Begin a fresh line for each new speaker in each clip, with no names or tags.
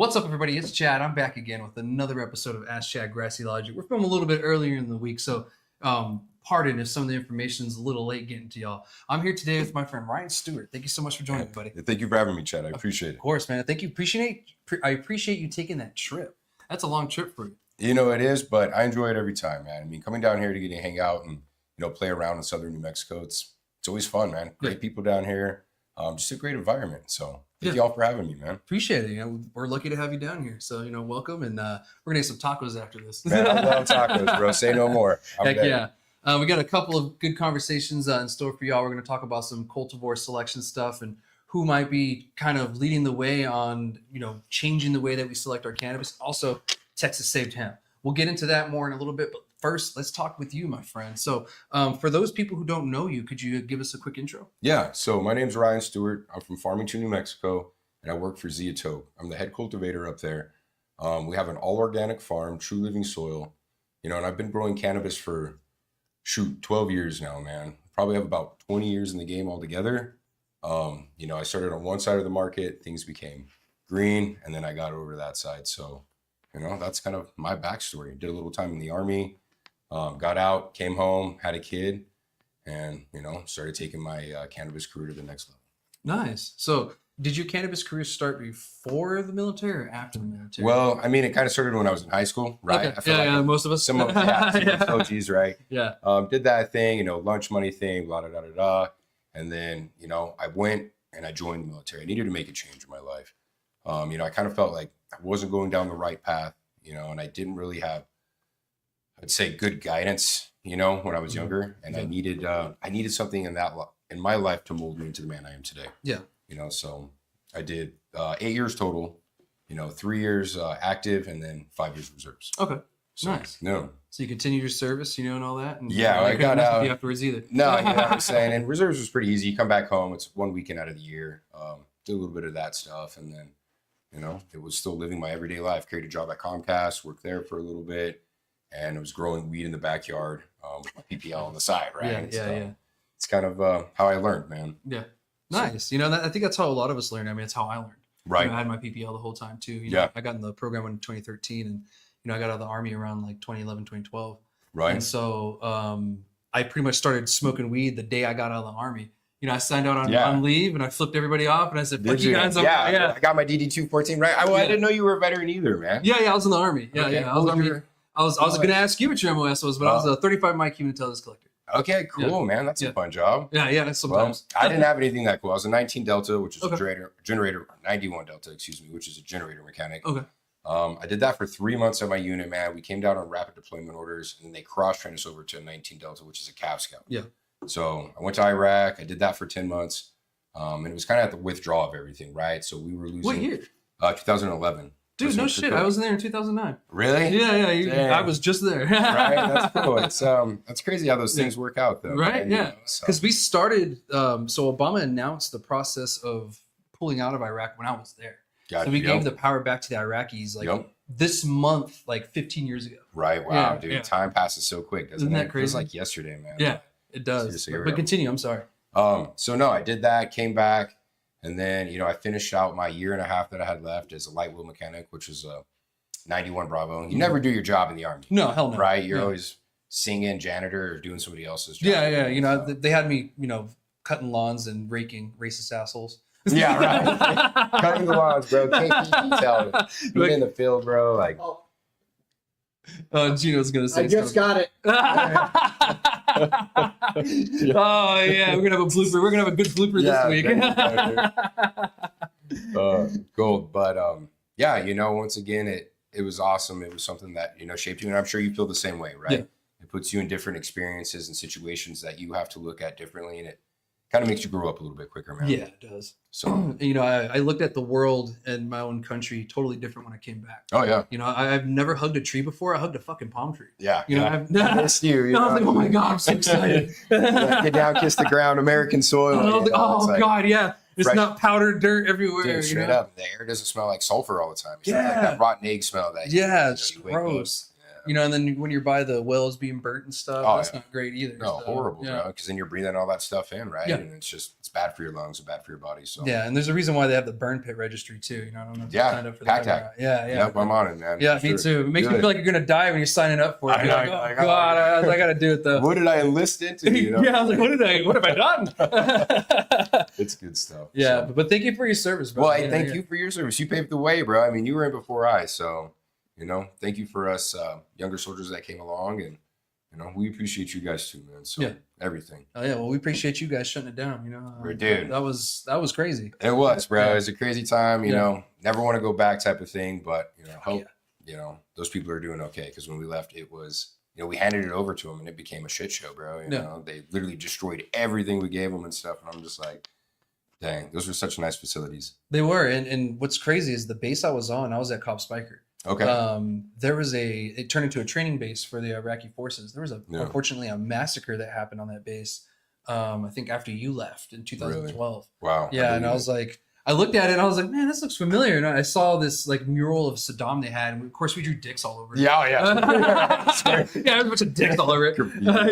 What's up, everybody? It's Chad. I'm back again with another episode of Ask Chad Grassy Logic. We're filming a little bit earlier in the week, so pardon if some of the information is a little late getting to y'all. I'm here today with my friend Ryan Stuart. Thank you so much for joining me, buddy.
Thank you for having me, Chad. I appreciate it.
Of course, man. Thank you. I appreciate you taking that trip. That's a long trip for you.
You know, it is, but I enjoy it every time, man. I mean, coming down here to get to hang out and, play around in southern New Mexico, it's always fun, man. Great people down here. Just a great environment. So thank you all for having me, man.
Appreciate it. We're lucky to have you down here. So, welcome. And we're going to get some tacos after this.
Man, I love tacos, bro. Say no more.
Heck yeah. We got a couple of good conversations in store for y'all. We're going to talk about some cultivar selection stuff and who might be kind of leading the way on, changing the way that we select our cannabis. Also, Texas saved hemp. We'll get into that more in a little bit, but first, let's talk with you, my friend. So for those people who don't know you, could you give us a quick intro?
Yeah. So my name's Ryan Stuart. I'm from Farmington, New Mexico, and I work for Zeatope. I'm the head cultivator up there. We have an all-organic farm, true living soil, and I've been growing cannabis for, 12 years now, man. Probably have about 20 years in the game altogether. I started on one side of the market, things became green, and then I got over to that side. So, that's kind of my backstory. Did a little time in the Army. Got out, came home, had a kid, and, started taking my cannabis career to the next level.
Nice. So did your cannabis career start before the military or after the military?
Well, I mean, it kind of started when I was in high school, right?
Okay.
I feel like
most of us.
Some of OGs, right?
Yeah.
Did that thing, lunch money thing, blah, blah, blah, blah, blah. And then, I went and I joined the military. I needed to make a change in my life. I kind of felt like I wasn't going down the right path, and I didn't really have, I'd say, good guidance, when I was younger, and I needed something in my life to mold me into the man I am today.
Yeah.
So I did 8 years total, 3 years active, and then 5 years reserves.
Okay.
So,
nice.
No.
So you continued your service, and all that? And
yeah, I got out
afterwards either.
No, you know what I'm saying? And reserves was pretty easy. You come back home, it's 1 weekend out of the year. Did a little bit of that stuff, and then, it was still living my everyday life. Carried a job at Comcast, worked there for a little bit, and I was growing weed in the backyard with my PPL on the side, right?
Yeah.
It's kind of how I learned, man.
Yeah. Nice. I think that's how a lot of us learn. I mean, it's how I learned.
Right.
I had my PPL the whole time too. I got in the program in 2013, and I got out of the Army around like 2011, 2012.
Right.
And so I pretty much started smoking weed the day I got out of the Army. I signed out on leave, and I flipped everybody off, and I said, "Fuck you guys!"
I got my DD-214. Right. I didn't know you were a veteran either, man.
Yeah. I was in the Army. Yeah.
Okay.
I was Army. I was going to ask you what your MOS was, but I was a 35 mic human intelligence collector.
Okay, cool, man. That's a fun job.
Yeah. Sometimes
I didn't have anything that cool. I was a 19 Delta, which is a generator, 91 Delta, which is a generator mechanic.
Okay.
I did that for 3 months at my unit, man. We came down on rapid deployment orders, and then they cross-trained us over to a 19 Delta, which is a Cav Scout.
Yeah.
So I went to Iraq. I did that for 10 months. And it was kind of at the withdrawal of everything, right? So we were losing.
What year?
2011.
Dude, no shit. I was in there in 2009.
Really?
Yeah. I was just there.
Right. That's cool. It's that's crazy how those things work out, though.
Right.
Man,
yeah. Because we started. So Obama announced the process of pulling out of Iraq when I was there.
Gotcha.
So we gave the power back to the Iraqis this month, like 15 years ago.
Right. Wow, dude. Yeah. Time passes so quick, doesn't it?
That crazy?
It feels like yesterday, man.
Yeah, it does. But continue. I'm sorry.
So no, I did that, came back, and then, I finished out my year and a half that I had left as a light wheel mechanic, which is a 91 Bravo. You never do your job in the Army.
No, hell no.
Right? You're always singing, janitor, or doing somebody else's job.
Yeah. They had me, cutting lawns and raking racist assholes.
Yeah, right. Cutting the lawns, bro. Can't keep detailed. Being in the field, bro. Like.
Gino's gonna say.
I just got it.
Oh yeah, we're gonna have a blooper. We're gonna have a good blooper this
week. Gold, but once again, it was awesome. It was something that shaped you, and I'm sure you feel the same way, right? Yeah. It puts you in different experiences and situations that you have to look at differently, and it kind of makes you grow up a little bit quicker, man.
Yeah, it does.
So,
I looked at the world and my own country totally different when I came back.
Oh, yeah.
I've never hugged a tree before. I hugged a fucking palm tree.
Yeah.
I've never.
I missed you.
I was like, oh my God, I'm so excited.
Get down, kiss the ground, American soil.
God, yeah. It's not powdered dirt everywhere.
Dude, straight up. The air doesn't smell like sulfur all the time. It's like that rotten egg smell that
it's gross. And then when you're by the wells being burnt and stuff, that's not great either.
No, horrible, bro. Because then you're breathing all that stuff in, right?
Yeah.
And it's it's bad for your lungs, bad for your body. So
Yeah, and there's a reason why they have the burn pit registry too. You know, I don't know if you
yeah,
signed up for
pack
that.
tag.
Yeah.
Yep, I'm on it, man.
Yeah, me too. It makes me feel like you're gonna die when you're signing up for it.
I
You're
know,
like,
like,
oh God, I gotta do it though.
What did I enlist into? You know?
Yeah, I was like, what have I done?
It's good stuff.
Yeah,
So.
but thank you for your service, bro.
Well, hey, thank you for your service. You paved the way, bro. I mean, you were in before I, so, you know, thank you for us younger soldiers that came along, and, you know, we appreciate you guys too, man. So, everything.
Oh yeah, well, we appreciate you guys shutting it down. You know,
Dude,
that was crazy.
It was, bro. It was a crazy time. You know, never want to go back type of thing, but you know, hope you know those people are doing okay. Because when we left, it was, you know, we handed it over to them, and it became a shit show, bro. You know, they literally destroyed everything we gave them and stuff, and I'm just like, dang, those were such nice facilities.
They were, and what's crazy is the base I was on. I was at Cobb Spiker.
Okay.
There was it turned into a training base for the Iraqi forces. There was unfortunately a massacre that happened on that base. I think after you left in 2012.
Really? Wow.
Yeah, and I was like, I looked at it and I was like, man, this looks familiar. And I saw this like mural of Saddam they had, and of course we drew dicks all over it.
Yeah,
yeah, there's a bunch of dicks all over it.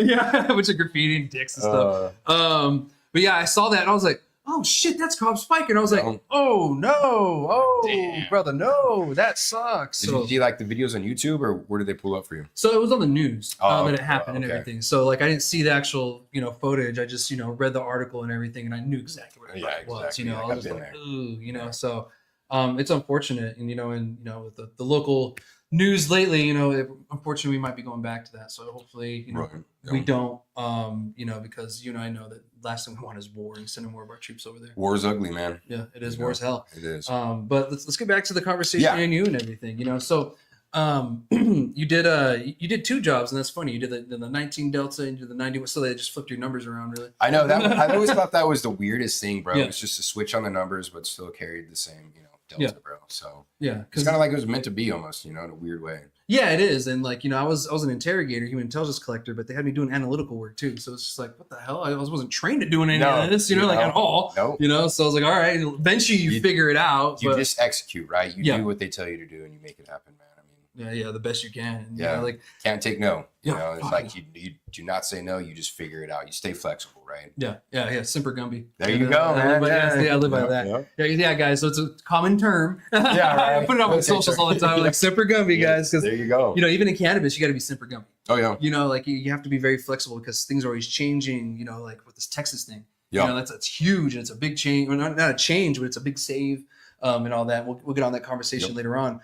Yeah, a bunch of graffiti and dicks and stuff. But yeah, I saw that and I was like, oh shit, that's Cobb Spiker. And I was like, oh no, damn. Brother, no, that sucks.
Did you see like the videos on YouTube, or where did they pull up for you?
So it was on the news that it happened and everything. So like I didn't see the actual, you know, footage. I just, you know, read the article and everything, and I knew exactly what it was. You know, I was just like, ooh, you know. So it's unfortunate, and you know, with the local news lately, you know, unfortunately we might be going back to that. So hopefully, you know, we don't, you know, because you and I know that last thing we want is war and sending more of our troops over there.
War is ugly, man.
Yeah, it is. War is hell.
It is.
But let's get back to the conversation and you and everything, you know. So you did 2 jobs, and that's funny. You did the 19 Delta and you did the 90. So they just flipped your numbers around, really.
I know that. I always thought that was the weirdest thing, bro. It was just a switch on the numbers, but still carried the same, you know, Delta, bro. So it's kind of like it was meant to be, almost, you know, in a weird way. Yeah,
it is. And like, you know, I was an interrogator, human intelligence collector, but they had me doing analytical work too. So it's just like, what the hell? I wasn't trained to doing any of this, you know, like at all. You know, so I was like, all right, eventually you figure it out.
You just execute, right? You do what they tell you to do, and you make it happen, man.
Yeah, the best you can. And, you know, like
can't take no. You know, it's like you do not say no. You just figure it out. You stay flexible, right?
Yeah. Semper Gumby.
There you go, man.
I live by that. Yeah, guys. So it's a common term. I put it on my socials all the time, like Semper Gumby, guys. Because
there you go.
You know, even in cannabis, you got to be Semper Gumby.
Oh yeah.
You know, like you have to be very flexible because things are always changing. You know, like with this Texas thing. You know, that's huge, and it's a big change. Well, not a change, but it's a big save, and all that. We'll get on that conversation later on.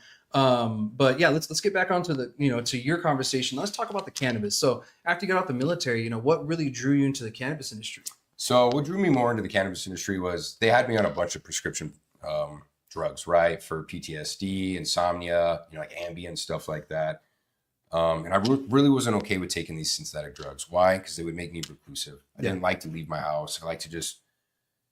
But yeah, let's get back onto the, you know, to your conversation. Let's talk about the cannabis. So after you got out the military, you know, what really drew you into the cannabis industry?
So what drew me more into the cannabis industry was they had me on a bunch of prescription drugs, right? For PTSD, insomnia, you know, like Ambien, stuff like that. And I really wasn't okay with taking these synthetic drugs. Why? Because they would make me reclusive. I didn't like to leave my house. I like to just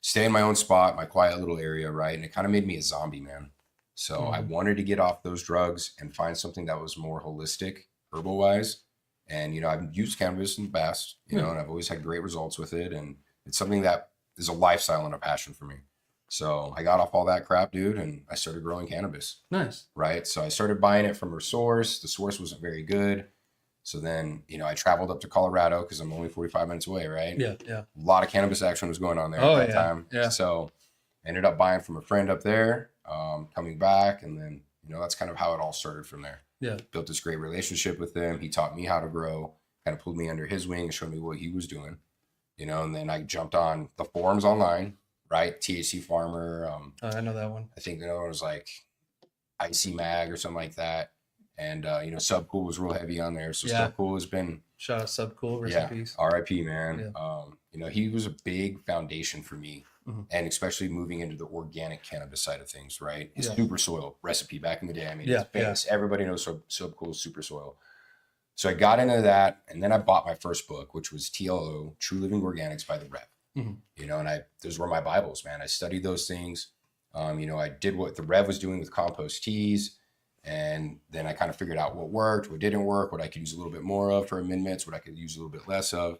stay in my own spot, my quiet little area, right? And it kind of made me a zombie, man. So I wanted to get off those drugs and find something that was more holistic, herbal wise. And, you know, I've used cannabis in the past, you know, and I've always had great results with it. And it's something that is a lifestyle and a passion for me. So I got off all that crap, dude, and I started growing cannabis.
Nice.
Right. So I started buying it from a source. The source wasn't very good. So then, you know, I traveled up to Colorado because I'm only 45 minutes away, right?
Yeah.
A lot of cannabis action was going on there at that time. Yeah. So I ended up buying from a friend up there. Coming back, and then, you know, that's kind of how it all started from there. Built this great relationship with him. He taught me how to grow, kind of pulled me under his wing and showed me what he was doing, you know. And then I jumped on the forums online, right? THC Farmer.
I know that one.
I think the other one was like Icy Mag or something like that. And you know, Subcool was real heavy on there. So Subcool has been,
shout out Subcool, rest in peace.
RIP, man. You know, he was a big foundation for me. And especially moving into the organic cannabis side of things, right? His super soil recipe back in the day. I mean, it's famous. Everybody knows Subcool's super soil. So I got into that, and then I bought my first book, which was TLO, True Living Organics by the Rev. You know, and those were my Bibles, man. I studied those things. You know, I did what the Rev was doing with compost teas, and then I kind of figured out what worked, what didn't work, what I could use a little bit more of for amendments, what I could use a little bit less of.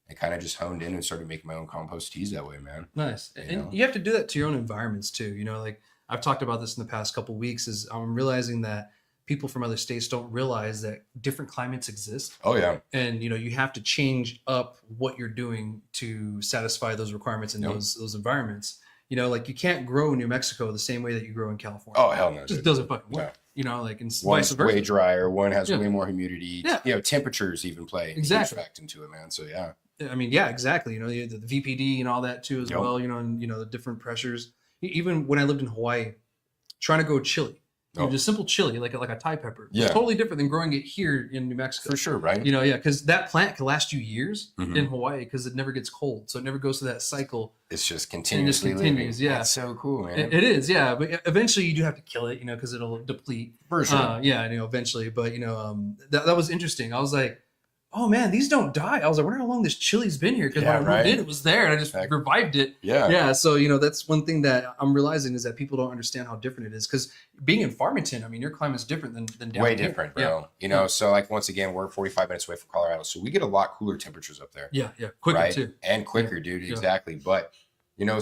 I kind of just honed in and started making my own compost teas that way, man.
Nice. And you have to do that to your own environments too. You know, like I've talked about this in the past couple of weeks, is I'm realizing that people from other states don't realize that different climates exist.
Oh yeah.
And, you have to change up what you're doing to satisfy those requirements in those environments. Like you can't grow in New Mexico the same way that you grow in California.
Oh, hell no.
It just doesn't fucking work. Like and
one's
vice versa.
way drier, one has way more humidity.
Yeah.
Temperatures even play a huge factor into it, man. So yeah.
I mean, yeah, exactly. The VPD and all that too as well, and the different pressures. Even when I lived in Hawaii, trying to grow chili, just simple chili, like a Thai pepper.
Yeah.
It's totally different than growing it here in New Mexico.
For sure, right?
Because that plant can last you years in Hawaii because it never gets cold. So it never goes through that cycle.
It's just continuously living.
Yeah.
That's so cool, man.
It is, yeah. But eventually you do have to kill it, because it'll deplete.
For sure.
Eventually. But, that was interesting. I was like, oh man, these don't die. I was like, I wonder how long this chili's been here. Because when I moved in, it was there and I just revived it.
Yeah.
Yeah. So, that's one thing that I'm realizing is that people don't understand how different it is. Because being in Farmington, I mean, your climate's different than down
Way
here.
different, bro. So like once again, we're 45 minutes away from Colorado. So we get a lot cooler temperatures up there.
Yeah. Quicker too.
And quicker, dude. Exactly. But,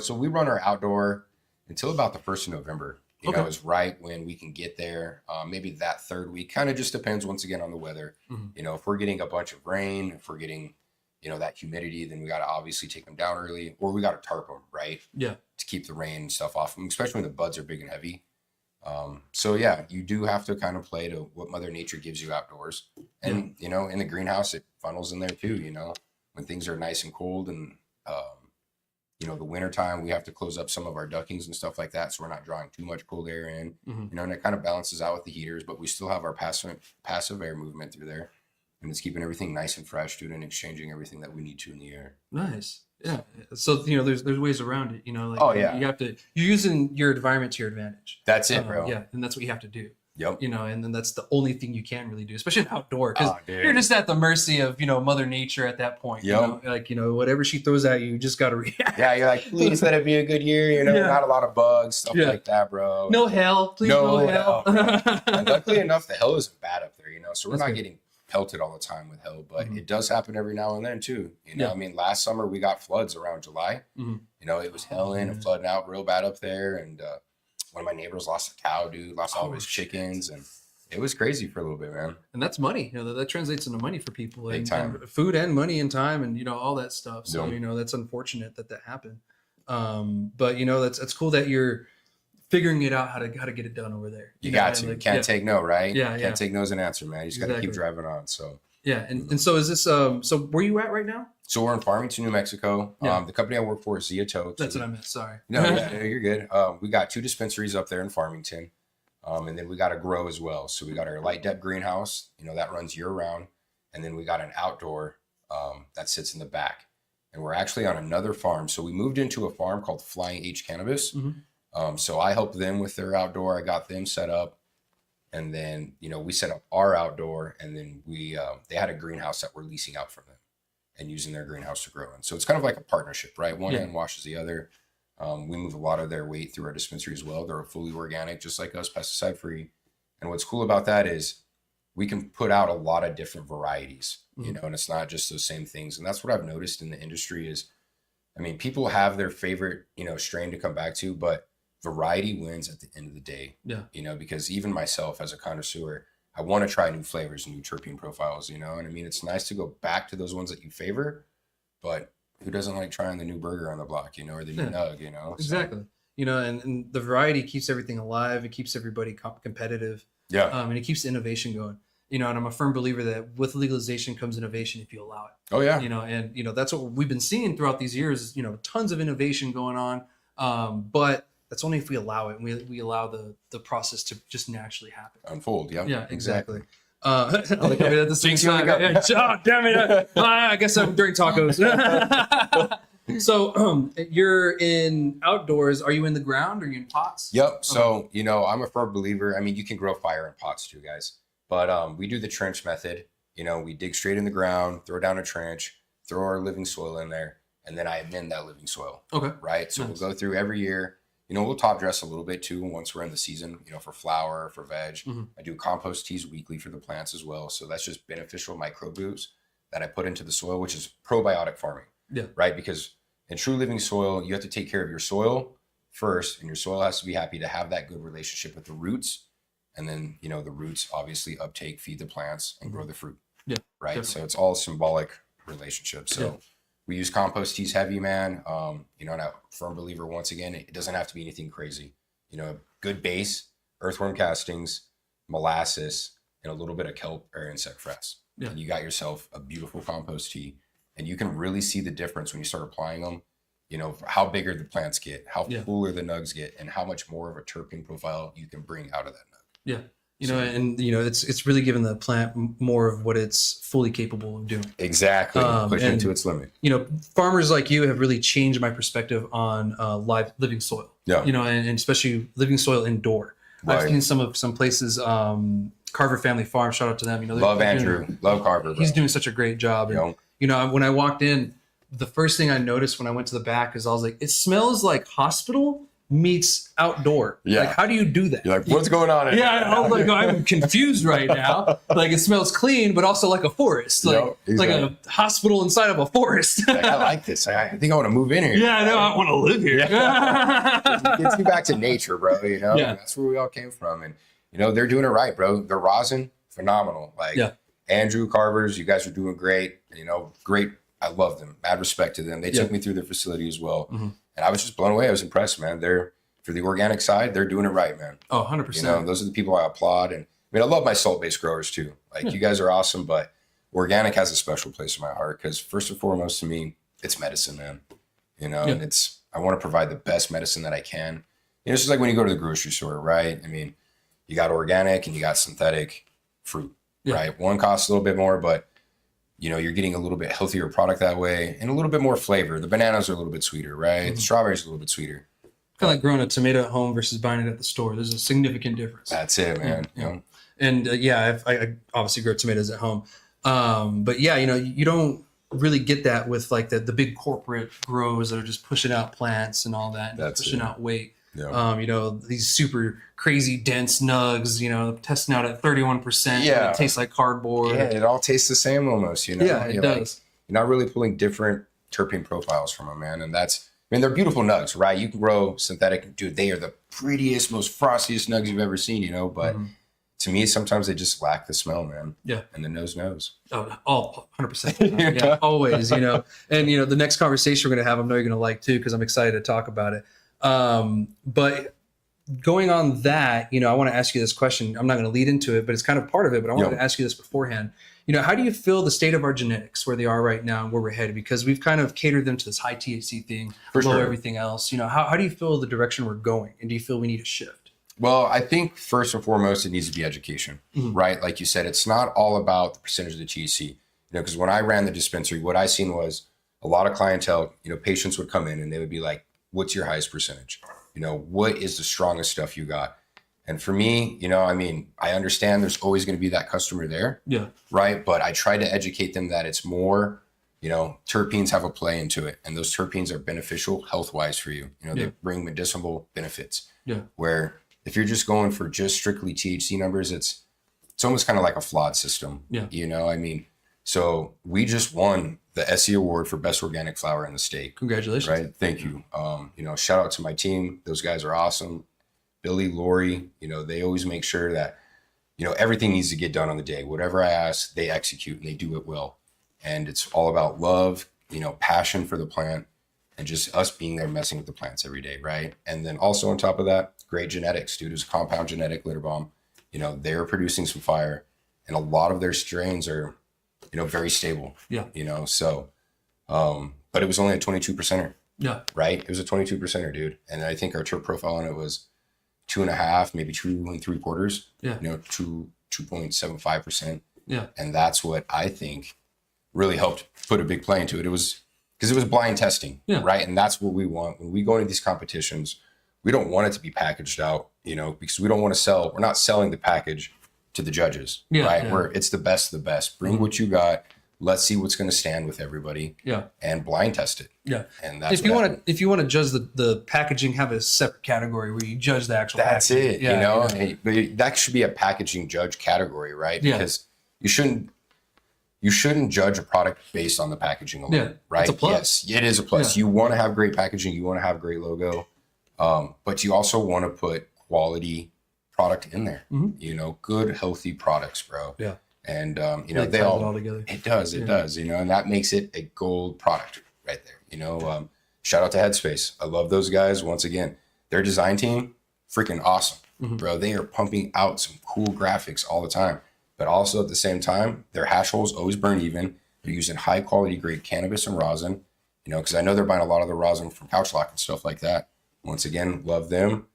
so we run our outdoor until about the 1st of November. Is right when we can get there. Maybe that third week, kind of just depends once again on the weather. If we're getting a bunch of rain, if we're getting, that humidity, then we got to obviously take them down early, or we got to tarp them, right?
Yeah.
To keep the rain and stuff off them, especially when the buds are big and heavy. So yeah, you do have to kind of play to what Mother Nature gives you outdoors. And, in the greenhouse, it funnels in there too, when things are nice and cold and, the winter time, we have to close up some of our duckings and stuff like that. So we're not drawing too much cold air in, and it kind of balances out with the heaters, but we still have our passive air movement through there. And it's keeping everything nice and fresh, dude, and exchanging everything that we need to in the air.
Nice. Yeah. So, there's ways around it, you have to, you're using your environment to your advantage.
That's it, bro.
Yeah. And that's what you have to do.
Yep.
And then that's the only thing you can really do, especially outdoor, because you're just at the mercy of, Mother Nature at that point.
Yep.
Whatever she throws at you just got to react.
Yeah. You're like, please let it be a good year. Not a lot of bugs, stuff like that, bro.
No hail. Please no hail.
And luckily enough, the hail isn't bad up there, so we're not getting pelted all the time with hail, but it does happen every now and then too. I mean, last summer we got floods around July. It was hailing and flooding out real bad up there. And, one of my neighbors lost a cow, dude, lost all of his chickens, and it was crazy for a little bit, man.
And that's money. that translates into money for people.
Big time.
And food and money and time and, all that stuff. So, that's unfortunate that happened. But, that's cool that you're figuring it out how to get it done over there.
You got to. Can't take no, right?
Yeah.
Can't take no as an answer, man. You just got to keep driving on. So.
Yeah. And so is this, so where you at right now?
So we're in Farmington, New Mexico. The company I work for is Zeatote.
That's what I meant. Sorry.
No, you're good. We got 2 dispensaries up there in Farmington. And then we got a grow as well. So we got our light depth greenhouse, that runs year round. And then we got an outdoor that sits in the back. And we're actually on another farm. So we moved into a farm called Flying H Cannabis. So I helped them with their outdoor. I got them set up. And then, we set up our outdoor. And then they had a greenhouse that we're leasing out from them and using their greenhouse to grow in. So it's kind of like a partnership, right? One hand washes the other. We move a lot of their weight through our dispensary as well. They're fully organic, just like us, pesticide free. And what's cool about that is we can put out a lot of different varieties, and it's not just those same things. And that's what I've noticed in the industry is, I mean, people have their favorite, strain to come back to, but variety wins at the end of the day. Yeah. Because even myself as a connoisseur, I want to try new flavors and new terpene profiles, and I mean, it's nice to go back to those ones that you favor, but who doesn't like trying the new burger on the block, or the new nug,
Exactly. And the variety keeps everything alive. It keeps everybody competitive.
Yeah.
And it keeps innovation going, and I'm a firm believer that with legalization comes innovation if you allow it.
Oh yeah.
And that's what we've been seeing throughout these years, tons of innovation going on. But that's only if we allow it and we allow the process to just naturally happen.
Unfold. Yeah.
Yeah, exactly. Like at the same time. Oh, damn it. I guess I'm during tacos. So you're in outdoors. Are you in the ground or are you in pots?
Yep. So, I'm a firm believer. I mean, you can grow fire in pots too, guys. But we do the trench method. We dig straight in the ground, throw down a trench, throw our living soil in there, and then I amend that living soil.
Okay.
Right. So We'll go through every year. We'll top dress a little bit too once we're in the season, for flower, for veg. I do compost teas weekly for the plants as well. So that's just beneficial microbes that I put into the soil, which is probiotic farming.
Yeah.
Right. Because in true living soil, you have to take care of your soil first, and your soil has to be happy to have that good relationship with the roots And then, you know, the roots obviously uptake, feed the plants, and grow the fruit.
Yeah.
Right.
Definitely.
So it's all symbolic relationship. So we use compost teas heavy, man. You know, and I'm a firm believer, once again, it doesn't have to be anything crazy. You know, good base, earthworm castings, molasses, and a little bit of kelp or insect frass.
Yeah.
And you got yourself a beautiful compost tea. And you can really see the difference when you start applying them. You know, how bigger the plants get, how fuller the nugs get, and how much more of a terpene profile you can bring out of that nug.
Yeah. You know, and you know, it's really giving the plant more of what it's fully capable of doing.
Exactly. Pushing it to its limit.
You know, farmers like you have really changed my perspective on living soil.
Yeah.
You know, and especially living soil indoor.
Right.
I've seen some places, Carver Family Farm, shout out to them. You know,
love Andrew, love Carver. Bro.
He's doing such a great job. And, you know, when I walked in, the first thing I noticed when I went to the back is I was like, it smells like hospital meets outdoor.
Yeah.
Like, how do you do that?
You're like, what's going on?
I was like, I'm confused right now. Like, it smells clean, but also like a forest. Like, a hospital inside of a forest.
Like, I like this. I think I want to move in here.
Yeah, I know. I want to live here.
It gets you back to nature, bro. You know, that's where we all came from. And, you know, they're doing it right, bro. Their rosin, phenomenal. Like, Andrew, Carvers, you guys are doing great. You know, great. I love them. Mad respect to them. They took me through their facility as well. Mm-hmm. And I was just blown away. I was impressed, man. For the organic side, they're doing it right, man.
Oh, 100%.
You know, those are the people I applaud. And I mean, I love my salt-based growers too. Like, you guys are awesome, but organic has a special place in my heart because first and foremost to me, it's medicine, man. You know, and I want to provide the best medicine that I can. You know, it's just like when you go to the grocery store, right? I mean, you got organic and you got synthetic fruit, right? One costs a little bit more, but you know, you're getting a little bit healthier product that way and a little bit more flavor. The bananas are a little bit sweeter, right? Mm-hmm. The strawberries are a little bit sweeter.
Kind of like growing a tomato at home versus buying it at the store. There's a significant difference.
That's it, man.
Yeah. You know? And I obviously grow tomatoes at home. But yeah, you know, you don't really get that with like the big corporate grows that are just pushing out plants and all that, and pushing out weight. Yeah. You know, these super crazy dense nugs, you know, testing out at 31%. Yeah. It tastes like cardboard.
Yeah, it all tastes the same almost, you know?
Yeah, it does.
Like, you're not really pulling different terpene profiles from them, man. And that's, I mean, they're beautiful nugs, right? You can grow synthetic. Dude, they are the prettiest, most frostiest nugs you've ever seen, you know? But to me, sometimes they just lack the smell, man. Yeah. And the nose knows.
Oh, all 100%. Yeah, always, you know. And, you know, the next conversation we're going to have, I know you're going to like too, because I'm excited to talk about it. But going on that, you know, I want to ask you this question. I'm not going to lead into it, but it's kind of part of it. But I wanted to ask you this beforehand. You know, how do you feel the state of our genetics, where they are right now and where we're headed? Because we've kind of catered them to this high THC thing, below everything else. You know, how do you feel the direction we're going? And do you feel we need a shift?
Well, I think first and foremost, it needs to be education, right? Like you said, it's not all about the percentage of the THC. You know, because when I ran the dispensary, what I seen was a lot of clientele, you know, patients would come in and they would be like, what's your highest percentage? You know, what is the strongest stuff you got? And for me, you know, I mean, I understand there's always going to be that customer there. Yeah. Right. But I try to educate them that it's more, you know, terpenes have a play into it. And those terpenes are beneficial health-wise for you. You know, they bring medicinal benefits. Yeah. Where if you're just going for just strictly THC numbers, it's almost kind of like a flawed system. Yeah. You know, I mean, so we just won the SE award for best organic flower in the state.
Congratulations.
Right. Thank you. You know, shout out to my team. Those guys are awesome. Billy, Lori, you know, they always make sure that, you know, everything needs to get done on the day. Whatever I ask, they execute and they do it well. And it's all about love, you know, passion for the plant and just us being there messing with the plants every day. Right. And then also on top of that, great genetics, dude. It's a compound genetic litter bomb. You know, they're producing some fire and a lot of their strains are, you know, very stable. Yeah. You know, so, but it was only a 22%er. Yeah. Right. It was a 22%er, dude. And I think our terp profile on it was 2.5, maybe 2 3/4. Yeah. You know, 2.75%. Yeah. And that's what I think really helped put a big play into it. It was because it was blind testing. Yeah. Right. And that's what we want. When we go into these competitions, we don't want it to be packaged out, you know, because we don't want to sell. We're not selling the package to the judges. Yeah. Right. Yeah. It's the best of the best. Bring what you got. Let's see what's going to stand with everybody. Yeah. And blind test it. Yeah. And that's
if you want to judge the packaging, have a separate category where you judge the actual
That's
packaging.
It. Yeah, you know, hey, but that should be a packaging judge category, right? Yeah. Because you shouldn't judge a product based on the packaging alone. Yeah. Right.
It's a plus.
Yes, it is a plus. Yeah. You want to have great packaging, you want to have great logo. But you also want to put quality product in there. You know, good, healthy products, bro.
Yeah.
And you know,
Like
they
ties
all
it all together.
it does, it does, you know, and that makes it a gold product right there. You know, shout out to Headspace. I love those guys. Once again, their design team, freaking awesome, bro. They are pumping out some cool graphics all the time, but also at the same time, their hash holes always burn even. They're using high quality grade cannabis and rosin, you know, because I know they're buying a lot of the rosin from Couchlock and stuff like that. Once again, love them.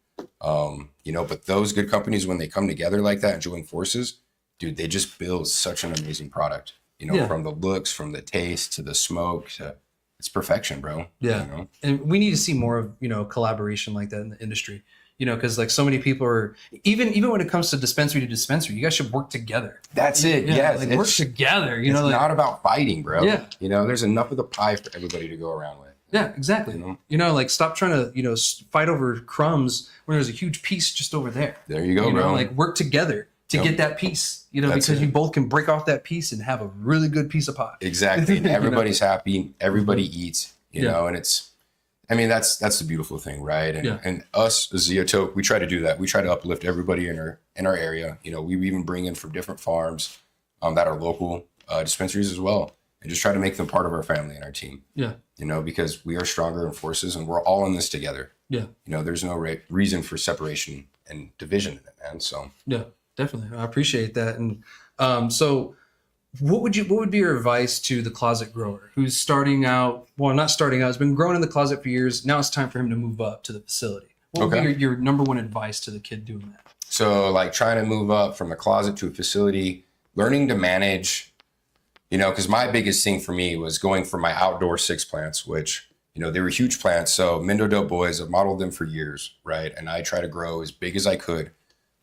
You know, but those good companies, when they come together like that and join forces, dude, they just build such an amazing product, you know, from the looks, from the taste to the smoke to it's perfection, bro.
Yeah.
You know?
And we need to see more of, you know, collaboration like that in the industry, you know, because like so many people are even when it comes to dispensary, you guys should work together.
That's it. Yeah.
Like work together, you
it's
know, like,
not about fighting, bro.
Yeah.
You know, there's enough of the pie for everybody to go around with.
Yeah, exactly. You know, like stop trying to, you know, fight over crumbs when there's a huge piece just over there.
There you go,
you know,
bro.
like work together to get that piece, you know, because you both can break off that piece and have a really good piece of pie.
Exactly. And everybody's happy. Everybody eats, you know, and it's, I mean, that's the beautiful thing, right? And and us as Zeotope, we try to do that. We try to uplift everybody in our area. You know, we even bring in from different farms that are local dispensaries as well, and just try to make them part of our family and our team. Yeah. You know, because we are stronger in forces and we're all in this together. Yeah. You know, there's no reason for separation and division in it, man. So
yeah, definitely. I appreciate that. And so what would be your advice to the closet grower who's starting out, well, not starting out, has been growing in the closet for years. Now it's time for him to move up to the facility. What would be your number one advice to the kid doing that?
So like trying to move up from the closet to a facility, learning to manage, you know, because my biggest thing for me was going for my outdoor 6 plants, which, you know, they were huge plants. So Mindo Dope Boys, I've modeled them for years, right? And I try to grow as big as I could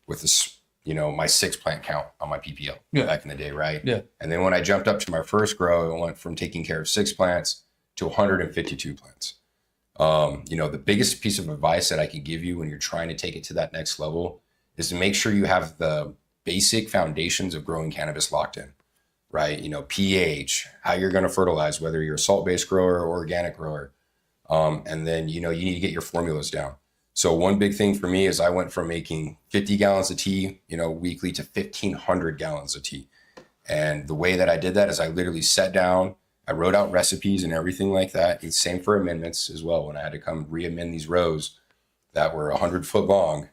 with this, you know, my 6 plant count on my PPL back in the day, right? Yeah. And then when I jumped up to my first grow, I went from taking care of 6 plants to 152 plants. You know, the biggest piece of advice that I can give you when you're trying to take it to that next level is to make sure you have the basic foundations of growing cannabis locked in. Right? You know, pH, how you're going to fertilize, whether you're a salt-based grower or organic grower. And then, you know, you need to get your formulas down. So one big thing for me is I went from making 50 gallons of tea, you know, weekly to 1,500 gallons of tea. And the way that I did that is I literally sat down, I wrote out recipes and everything like that. And same for amendments as well. When I had to come re-amend these rows that were 100 foot long,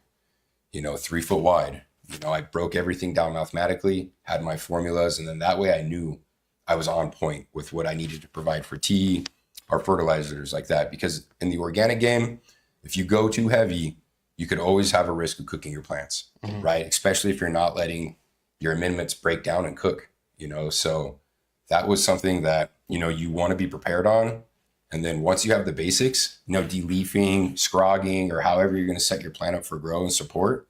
you know, 3 foot wide. You know, I broke everything down mathematically, had my formulas, and then that way I knew I was on point with what I needed to provide for tea or fertilizers like that. Because in the organic game, if you go too heavy, you could always have a risk of cooking your plants, right? Especially if you're not letting your amendments break down and cook, you know? So that was something that, you know, you want to be prepared on. And then once you have the basics, you know, de-leafing, scrogging, or however you're going to set your plant up for grow and support,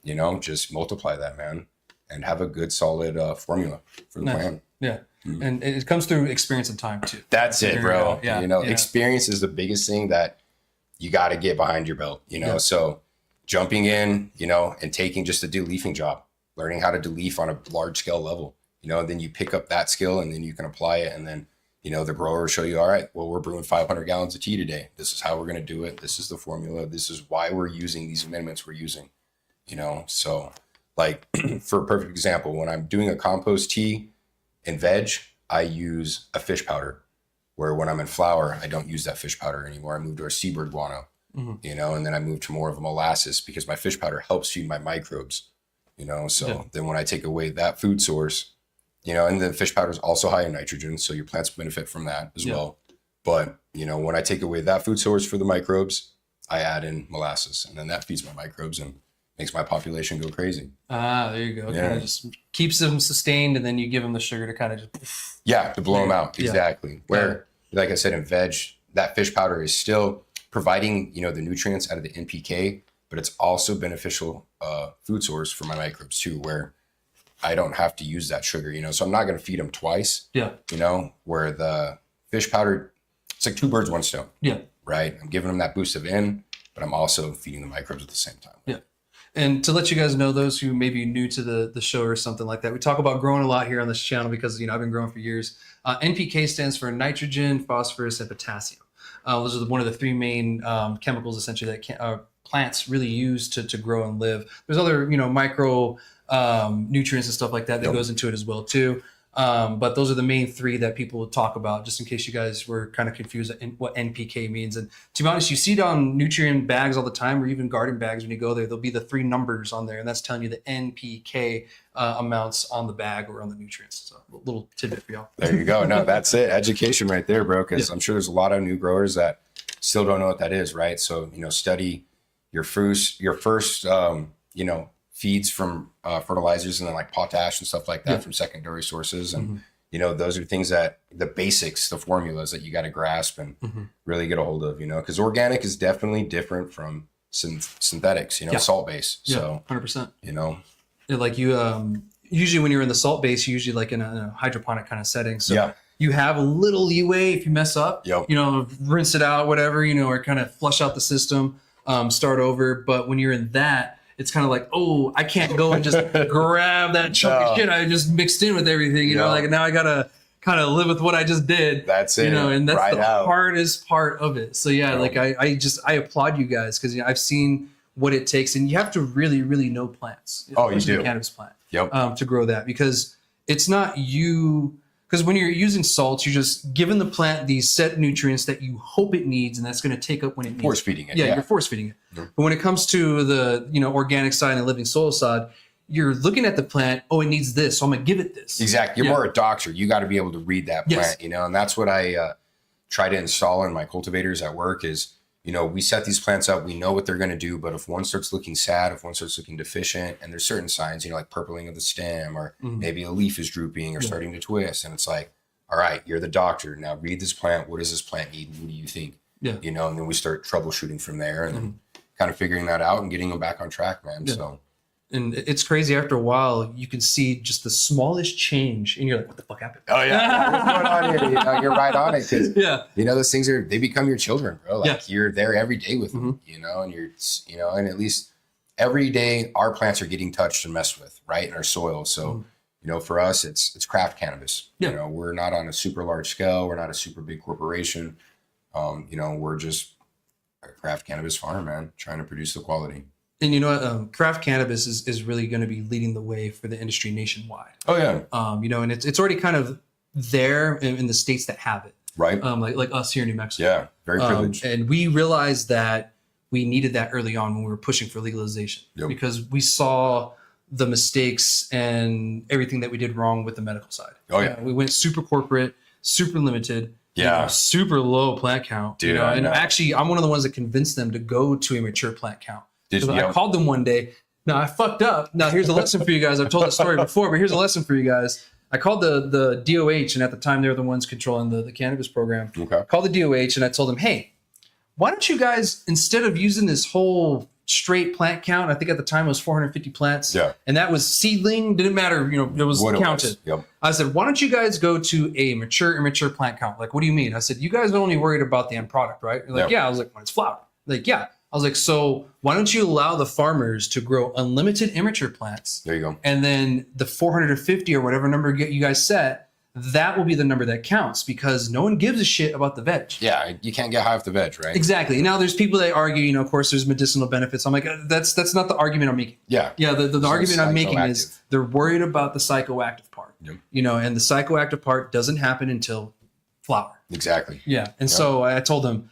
you know, just multiply that, man, and have a good solid formula for the plant.
Yeah. And it comes through experience and time too.
That's it, bro. Yeah. You know, experience is the biggest thing that you got to get behind your belt, you know? So jumping in, you know, and taking just a de-leafing job, learning how to de-leaf on a large scale level, you know, and then you pick up that skill and then you can apply it. And then, you know, the grower will show you, all right, well, we're brewing 500 gallons of tea today. This is how we're going to do it. This is the formula. This is why we're using these amendments we're using, you know? So like for a perfect example, when I'm doing a compost tea in veg, I use a fish powder, where when I'm in flour, I don't use that fish powder anymore. I moved to a seabird guano, you know, and then I moved to more of a molasses because my fish powder helps feed my microbes, you know? So then when I take away that food source, you know, and the fish powder is also high in nitrogen, so your plants benefit from that as well. But, you know, when I take away that food source for the microbes, I add in molasses, and then that feeds my microbes and makes my population go crazy.
Ah, there you go. Yeah. Kind of just keeps them sustained, and then you give them the sugar to kind of just...
Yeah, to blow them out. Exactly. Where, like I said, in veg, that fish powder is still providing, you know, the nutrients out of the NPK, but it's also beneficial food source for my microbes too, where I don't have to use that sugar, you know, so I'm not going to feed them twice, you know, where the fish powder, it's like 2 birds, 1 stone. Yeah. Right. I'm giving them that boost of in, but I'm also feeding the microbes at the same time. Yeah.
And to let you guys know, those who may be new to the show or something like that, we talk about growing a lot here on this channel because, you know, I've been growing for years. NPK stands for nitrogen, phosphorus, and potassium. Those are one of the 3 main chemicals essentially that plants really use to grow and live. There's other, micro nutrients and stuff like that goes into it as well too. But those are the main three that people will talk about, just in case you guys were kind of confused at what NPK means. And to be honest, you see it on nutrient bags all the time, or even garden bags when you go there. There'll be the 3 numbers on there, and that's telling you the NPK amounts on the bag or on the nutrients. So a little tidbit for y'all.
There you go. No, that's it. Education right there, bro. Because I'm sure there's a lot of new growers that still don't know what that is, right? So, study your first, feeds from fertilizers and then like potash and stuff like that from secondary sources. And, those are things that the basics, the formulas that you got to grasp and really get a hold of, because organic is definitely different from synthetics, salt base. So
100%.
Like
you, usually when you're in the salt base, usually like in a hydroponic kind of setting. So you have a little leeway if you mess up, rinse it out, whatever, or kind of flush out the system, start over. But when you're in that, it's kind of like, oh, I can't go and just grab that chunk of shit I just mixed in with everything, like now I got to kind of live with what I just did.
That's it.
And that's the hardest part of it. So like I applaud you guys because I've seen what it takes, and you have to really, really know plants.
Oh, you do.
A cannabis plant to grow that, because it's not you. Because when you're using salts, you're just giving the plant these set nutrients that you hope it needs, and that's going to take up when it needs.
Force feeding it.
Yeah, you're force feeding it. Mm-hmm. But when it comes to the organic side and the living soil side, you're looking at the plant. Oh, it needs this, so I'm going to give it this.
Exactly. You're more a doctor. You got to be able to read that plant, and that's what I try to install in my cultivators at work is, we set these plants up, we know what they're going to do, but if one starts looking sad, if one starts looking deficient, and there's certain signs, like purpling of the stem, or maybe a leaf is drooping or starting to twist, and it's like, all right, you're the doctor. Now read this plant. What does this plant need? What do you think? Yeah. And then we start troubleshooting from there and then kind of figuring that out and getting them back on track, man. Yeah. So.
And it's crazy. After a while, you can see just the smallest change, and you're like, "What the fuck happened?"
Oh yeah, what's going on here? You're right on it, because those things they become your children, bro. Like you're there every day with them, and you're, and at least every day our plants are getting touched and messed with, right, in our soil. So, for us, it's craft cannabis. Yeah. We're not on a super large scale. We're not a super big corporation. We're just a craft cannabis farm, man, trying to produce the quality.
And craft cannabis is really going to be leading the way for the industry nationwide.
Oh yeah.
And it's already kind of there in the states that have it.
Right.
Like us here in New Mexico.
Yeah. Very privileged.
And we realized that we needed that early on when we were pushing for legalization, because we saw the mistakes and everything that we did wrong with the medical side.
Oh yeah.
We went super corporate, super limited.
Yeah.
Super low plant count.
Dude,
and actually, I'm one of the ones that convinced them to go to a mature plant count. I
I
called them one day. Now I fucked up. Now here's a lesson for you guys. I've told the story before, but here's a lesson for you guys. I called the DOH, and at the time they were the ones controlling the cannabis program.
Okay.
Called the DOH, and I told them, hey, why don't you guys, instead of using this whole straight plant count, I think at the time it was 450 plants.
Yeah.
And that was seedling, didn't matter, it was
what
counted.
It was. Yep. I
said, why don't you guys go to a mature, immature plant count? Like, what do you mean? I said, you guys are only worried about the end product, right? They're like, yeah. I was like, when it's flower. Like, yeah. I was like, so why don't you allow the farmers to grow unlimited immature plants?
There you go.
And then the 450 or whatever number you guys set, that will be the number that counts, because no one gives a shit about the veg.
Yeah, you can't get high off the veg, right?
Exactly. Now there's people that argue, of course, there's medicinal benefits. I'm like, that's not the argument I'm making.
Yeah.
Yeah. The argument I'm making is they're worried about the psychoactive part.
Yep.
And the psychoactive part doesn't happen until flower.
Exactly.
Yeah. And so I told them,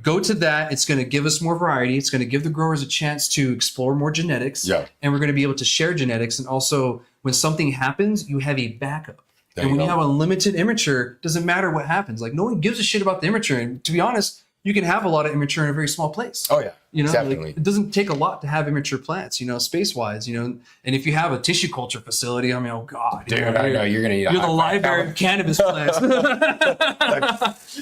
go to that. It's going to give us more variety. It's going to give the growers a chance to explore more genetics.
Yeah.
And we're going to be able to share genetics. And also, when something happens, you have a backup. And when you have a limited immature, doesn't matter what happens. Like, no one gives a shit about the immature. And to be honest, you can have a lot of immature in a very small place.
Oh yeah,
definitely. Like, it doesn't take a lot to have immature plants, space-wise, and if you have a tissue culture facility, I mean, oh God.
Dude, I know you're going to need
You're the library of cannabis plants.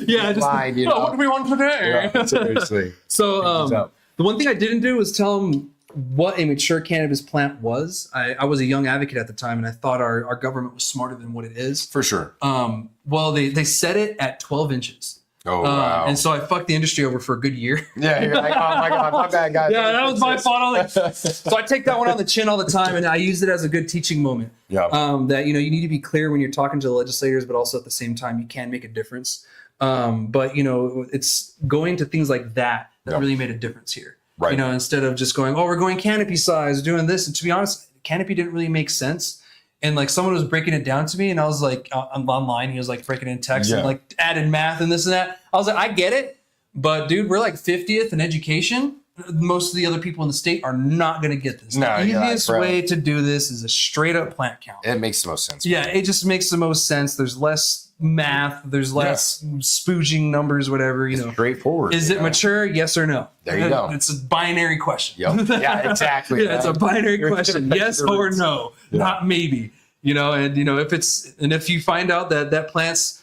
Yeah, just,
line,
what do we want today?
Yeah, seriously.
So the one thing I didn't do was tell them what a mature cannabis plant was. I was a young advocate at the time, and I thought our government was smarter than what it is.
For sure.
Well, they set it at 12 inches.
Oh, wow.
And so I fucked the industry over for a good year.
Yeah, you're like, oh my God, my bad, guys.
Yeah, that was my fault. So I take that one on the chin all the time, and I use it as a good teaching moment.
Yeah.
That, you need to be clear when you're talking to the legislators, but also at the same time, you can make a difference. But, it's going to things like that really made a difference here.
Right.
You know, instead of just going, oh, we're going canopy size, doing this. And to be honest, canopy didn't really make sense. And like someone was breaking it down to me, and I was like, I'm online. He was like breaking it in text and like added math and this and that. I was like, I get it, but dude, we're like 50th in education. Most of the other people in the state are not going to get this.
No,
the easiest way to do this is a straight up plant count.
It makes the most sense.
Yeah, it just makes the most sense. There's less math. There's less spooging numbers, whatever. You know,
straightforward.
Is it mature? Yes or no?
There you go.
It's a binary question.
Yep. Yeah, exactly.
Yeah, it's a binary question. Yes or no, not maybe. You know, and you know if you find out that plant's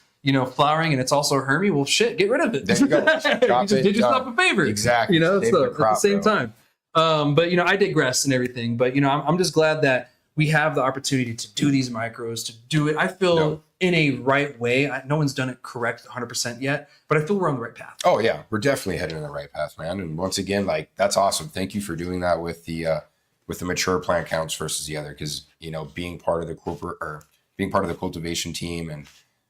flowering and it's also a Hermie, well, shit, get rid of it.
There you go.
You just did yourself a favor.
Exactly.
You know, so
crop,
at the same time. But I digress and everything. But I'm just glad that we have the opportunity to do these micros, to do it. I feel in a right way. No one's done it correct 100% yet, but I feel we're on the right path.
Oh yeah, we're definitely heading in the right path, man. And once again, like that's awesome. Thank you for doing that with the mature plant counts versus the other, because being part of the cultivation team and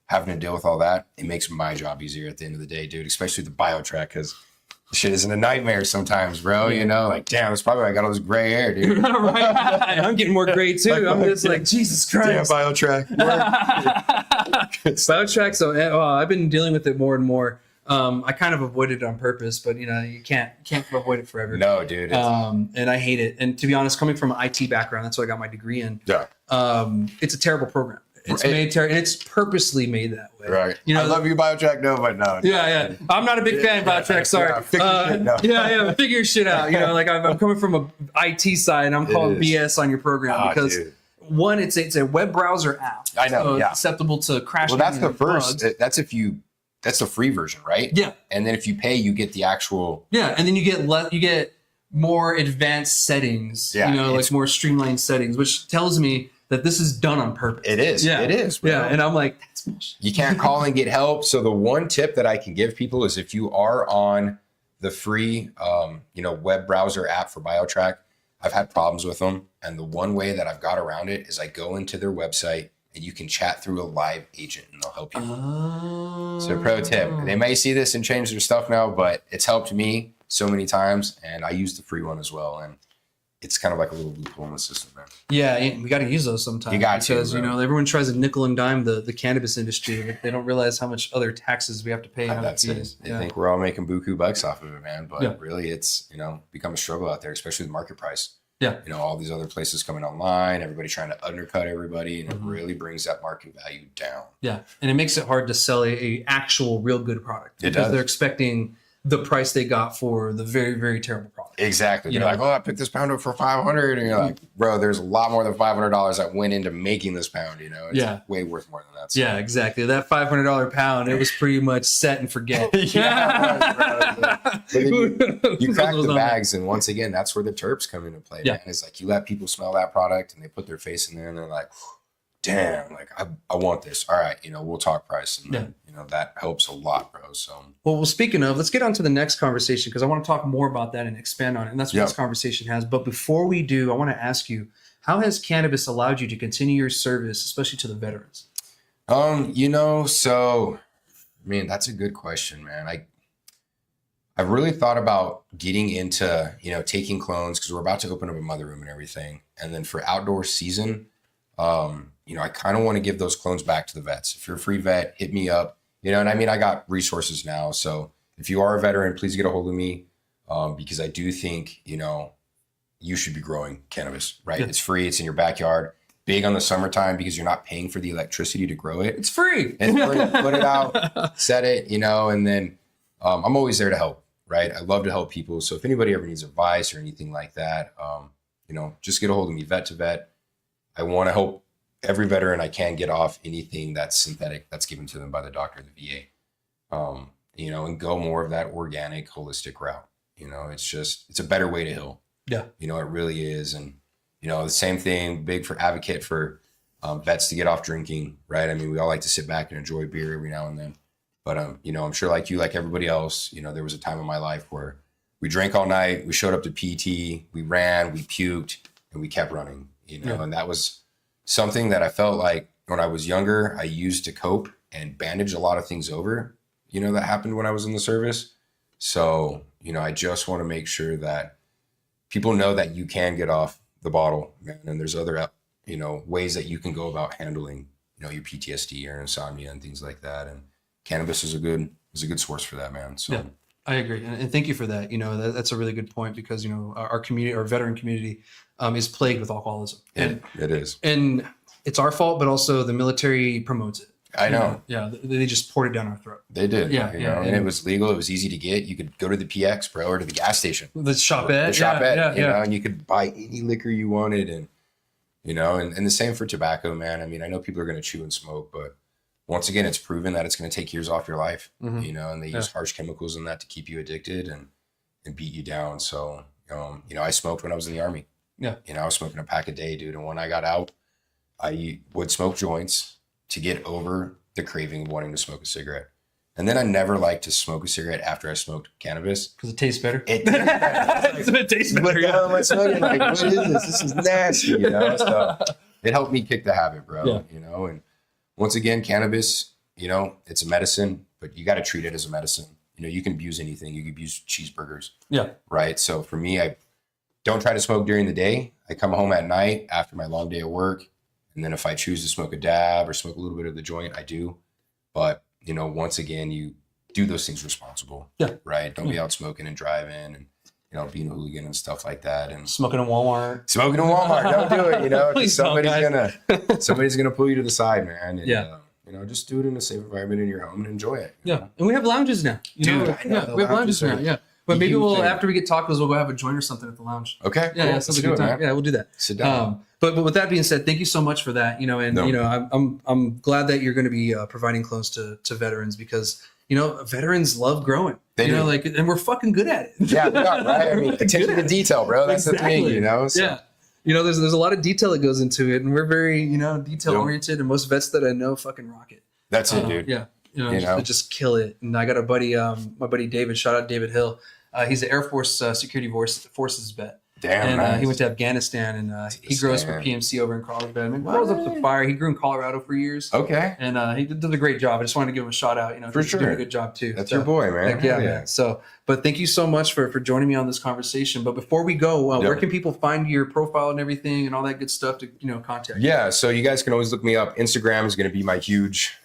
having to deal with all that, it makes my job easier at the end of the day, dude. Especially the biotrack, because shit isn't a nightmare sometimes, bro. Like, damn, that's probably why I got all this gray hair, dude.
Right. I'm getting more gray too. I'm just like, Jesus Christ.
Damn, biotrack.
Biotrack. So I've been dealing with it more and more. I kind of avoided it on purpose, but you can't avoid it forever.
No, dude.
And I hate it. And to be honest, coming from an IT background, that's what I got my degree in.
Yeah.
It's a terrible program. It's made and it's purposely made that way.
Right. I love you, biotrack. No, but no.
Yeah. I'm not a big fan of biotrack. Sorry. Figure shit out. Like I'm coming from a IT side, and I'm calling BS on your program because one, it's a web browser app.
I know.
So it's susceptible to crashing.
Well, that's the first. That's the free version, right?
Yeah.
And then if you pay, you get the actual.
Yeah, and then you get more advanced settings.
Yeah.
Like more streamlined settings, which tells me that this is done on purpose.
It is.
Yeah.
It is. Bro.
Yeah. And I'm like, that's bullshit.
You can't call and get help. So the one tip that I can give people is if you are on the free, web browser app for BioTrack, I've had problems with them. And the one way that I've got around it is I go into their website and you can chat through a live agent and they'll help you.
Oh.
So pro tip, they may see this and change their stuff now, but it's helped me so many times. And I use the free one as well. And it's kind of like a little loophole in the system, man.
Yeah, we got to use those sometimes.
You got
because,
to,
everyone tries to nickel and dime the cannabis industry. But they don't realize how much other taxes we have to pay.
That's it. They think we're all making buku bucks off of it, man. But really, it's, become a struggle out there, especially the market price.
Yeah.
All these other places coming online, everybody trying to undercut everybody, and it really brings that market value down.
Yeah. And it makes it hard to sell a actual real good product.
It
because
does.
They're expecting the price they got for the very, very terrible product.
Exactly. You're like, I picked this pound up for $500, and you're like, bro, there's a lot more than $500 that went into making this pound. It's way worth more than that. So.
Yeah, exactly. That $500 pound, it was pretty much set and forget.
You crack the bags, and once again, that's where the terps come into play. Man. It's like you let people smell that product, and they put their face in there, and they're like, damn, like I want this. All right, we'll talk price, and then, that helps a lot, bro. So,
well, speaking of, let's get on to the next conversation because I want to talk more about that and expand on it, and that's what this conversation has. But before we do, I want to ask you, how has cannabis allowed you to continue your service, especially to the veterans?
So, that's a good question, man. I've really thought about getting into, taking clones because we're about to open up a mother room and everything, and then for outdoor season. I kind of want to give those clones back to the vets. If you're a free vet, hit me up. I got resources now. So if you are a veteran, please get a hold of me because I do think, you should be growing cannabis, right? Yeah. It's free. It's in your backyard. Big on the summertime because you're not paying for the electricity to grow it.
It's free.
And put it out, set it, and then I'm always there to help, right? I love to help people. So if anybody ever needs advice or anything like that, just get a hold of me, vet to vet. I want to help every veteran I can get off anything that's synthetic that's given to them by the doctor, the VA, and go more of that organic, holistic route. It's a better way to heal.
Yeah.
It really is. And, the same thing, big for advocate for vets to get off drinking, right? We all like to sit back and enjoy beer every now and then. But, I'm sure like you, like everybody else, there was a time in my life where we drank all night, we showed up to PT, we ran, we puked, and we kept running. And that was something that I felt like when I was younger, I used to cope and bandage a lot of things over, that happened when I was in the service. So, I just want to make sure that people know that you can get off the bottle, man. And there's other, ways that you can go about handling, your PTSD or insomnia and things like that. And cannabis is a good source for that, man. So
yeah, I agree. And thank you for that. That's a really good point because, our community, our veteran community is plagued with alcoholism. And
it is.
And it's our fault, but also the military promotes it.
I know.
Yeah, they just poured it down our throat.
They did.
Yeah,
and it was legal. It was easy to get. You could go to the PX, bro, or to the gas station.
The shopette.
The shopette, and you could buy any liquor you wanted. And, and the same for tobacco, man. I mean, I know people are going to chew and smoke, but once again, it's proven that it's going to take years off your life, and they use harsh chemicals in that to keep you addicted and beat you down. So, I smoked when I was in the Army.
Yeah.
I was smoking a pack a day, dude. And when I got out, I would smoke joints to get over the craving of wanting to smoke a cigarette. And then I never liked to smoke a cigarette after I smoked cannabis.
Because it tastes better?
It
tastes better,
what the hell am I smoking? Like, what is this? This is nasty, So it helped me kick the habit, bro, And once again, cannabis, it's a medicine, but you got to treat it as a medicine. You can abuse anything. You can abuse cheeseburgers. Yeah. Right? So for me, I don't try to smoke during the day. I come home at night after my long day of work. And then if I choose to smoke a dab or smoke a little bit of the joint, I do. But, once again, you do those things responsible. Yeah. Right? Don't be out smoking and driving and, being a hooligan and stuff like that. And
smoking in Walmart.
Don't do it, Please somebody's gonna pull you to the side, man. And, just do it in a safe environment in your home and enjoy it.
Yeah. And we have lounges now.
Dude, I know.
We have lounges now. Yeah. But maybe after we get tacos, we'll go have a joint or something at the lounge.
Okay.
Yeah,
cool.
sounds like a good time. Yeah, we'll do that.
Sit down.
But with that being said, thank you so much for that. I'm glad that you're going to be providing clones to veterans because veterans love growing.
They do.
and we're fucking good at it.
Yeah, we are, right? I mean, attention to detail, bro. That's the thing, So.
Yeah. There's a lot of detail that goes into it, and we're very detail oriented, and most vets that I know fucking rock it.
That's it, dude.
Yeah. Just kill it. And I got a buddy, my buddy David. Shout out David Hill. He's an Air Force Security Forces vet.
Damn,
and
nice.
He went to Afghanistan, and he grows for PMC over in Carlsbad. And grows up to fire. He grew in Colorado for years.
Okay.
And he did a great job. I just wanted to give him a shout out.
For sure.
He's doing a good job too.
That's your boy, man.
Yeah, man. So, but thank you so much for joining me on this conversation. But before we go, where can people find your profile and everything and all that good stuff to contact you? Yeah,
so you guys can always look me up. Instagram is going to be my huge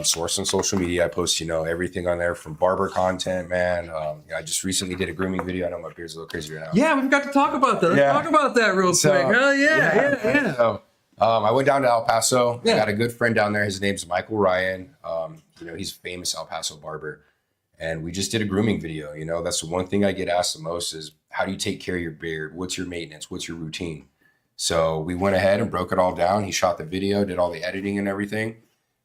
source on social media. I post everything on there from barber content, man. I just recently did a grooming video. I know my beard's a little crazy right now.
Yeah, we've got to talk about that. Let's talk about that real quick. Hell yeah.
So I went down to El Paso. I got a good friend down there. His name's Michael Ryan. He's a famous El Paso barber, and we just did a grooming video. That's the one thing I get asked the most is how do you take care of your beard? What's your maintenance? What's your routine? So we went ahead and broke it all down. He shot the video, did all the editing and everything.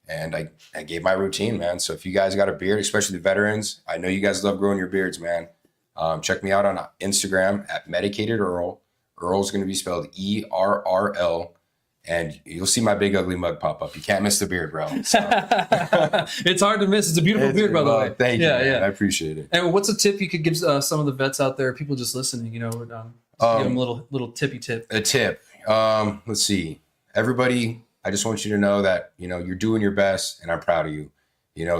And I gave my routine, man. So if you guys got a beard, especially the veterans, I know you guys love growing your beards, man. Check me out on Instagram at Medicated Earl. Earl's going to be spelled ERRL. And you'll see my big ugly mug pop up. You can't miss the beard, bro. So.
It's hard to miss. It's a beautiful beard, by the way.
Thank you, man. I appreciate it.
And what's a tip you could give some of the vets out there, people just listening, give them a little tippy tip.
A tip. Let's see. Everybody, I just want you to know that, you're doing your best and I'm proud of you.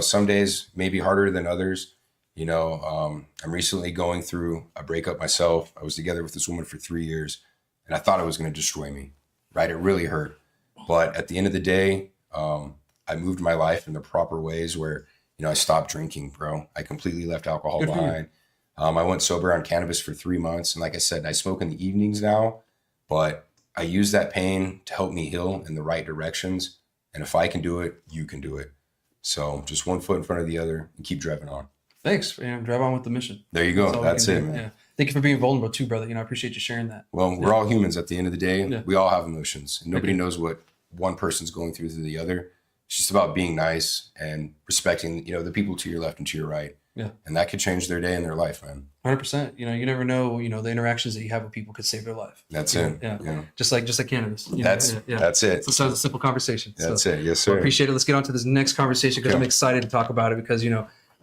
Some days may be harder than others. I'm recently going through a breakup myself. I was together with this woman for 3 years and I thought it was going to destroy me, right? It really hurt. But at the end of the day, I moved my life in the proper ways where, I stopped drinking, bro. I completely left alcohol behind. I went sober on cannabis for 3 months. And like I said, I smoke in the evenings now, but I use that pain to help me heal in the right directions. And if I can do it, you can do it. So just one foot in front of the other and keep driving on.
Thanks. Drive on with the mission.
There you go. That's it, man.
Yeah. Thank you for being vulnerable too, brother. I appreciate you sharing that.
Well, we're all humans at the end of the day. Yeah. We all have emotions. And nobody knows what one person's going through to the other. It's just about being nice and respecting, the people to your left and to your right. Yeah. And that could change their day and their life, man.
100%. You never know, the interactions that you have with people could save their life.
That's it.
Yeah. Just like cannabis.
That's it.
So it's a simple conversation.
That's it. Yes, sir.
I appreciate it. Let's get on to this next conversation because I'm excited to talk about it because,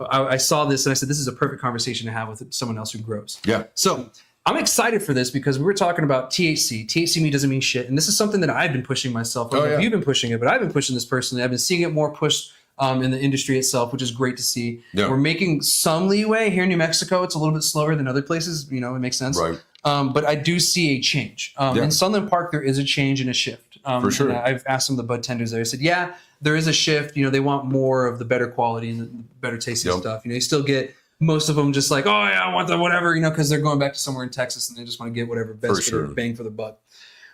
I saw this and I said, this is a perfect conversation to have with someone else who grows.
Yeah.
So I'm excited for this because we were talking about THC. THC to me doesn't mean shit. And this is something that I've been pushing myself. I don't know if you've been pushing it, but I've been pushing this personally. I've been seeing it more pushed in the industry itself, which is great to see.
Yeah.
We're making some leeway here in New Mexico. It's a little bit slower than other places. You know, it makes sense.
Right.
But I do see a change. In Sunland Park, there is a change and a shift.
For sure.
And I've asked some of the bud tenders there. I said, yeah, there is a shift. You know, they want more of the better quality and the better tasting stuff. You know, you still get most of them just like, oh yeah, I want the whatever, you know, because they're going back to somewhere in Texas and they just want to get whatever best for their bang for the buck.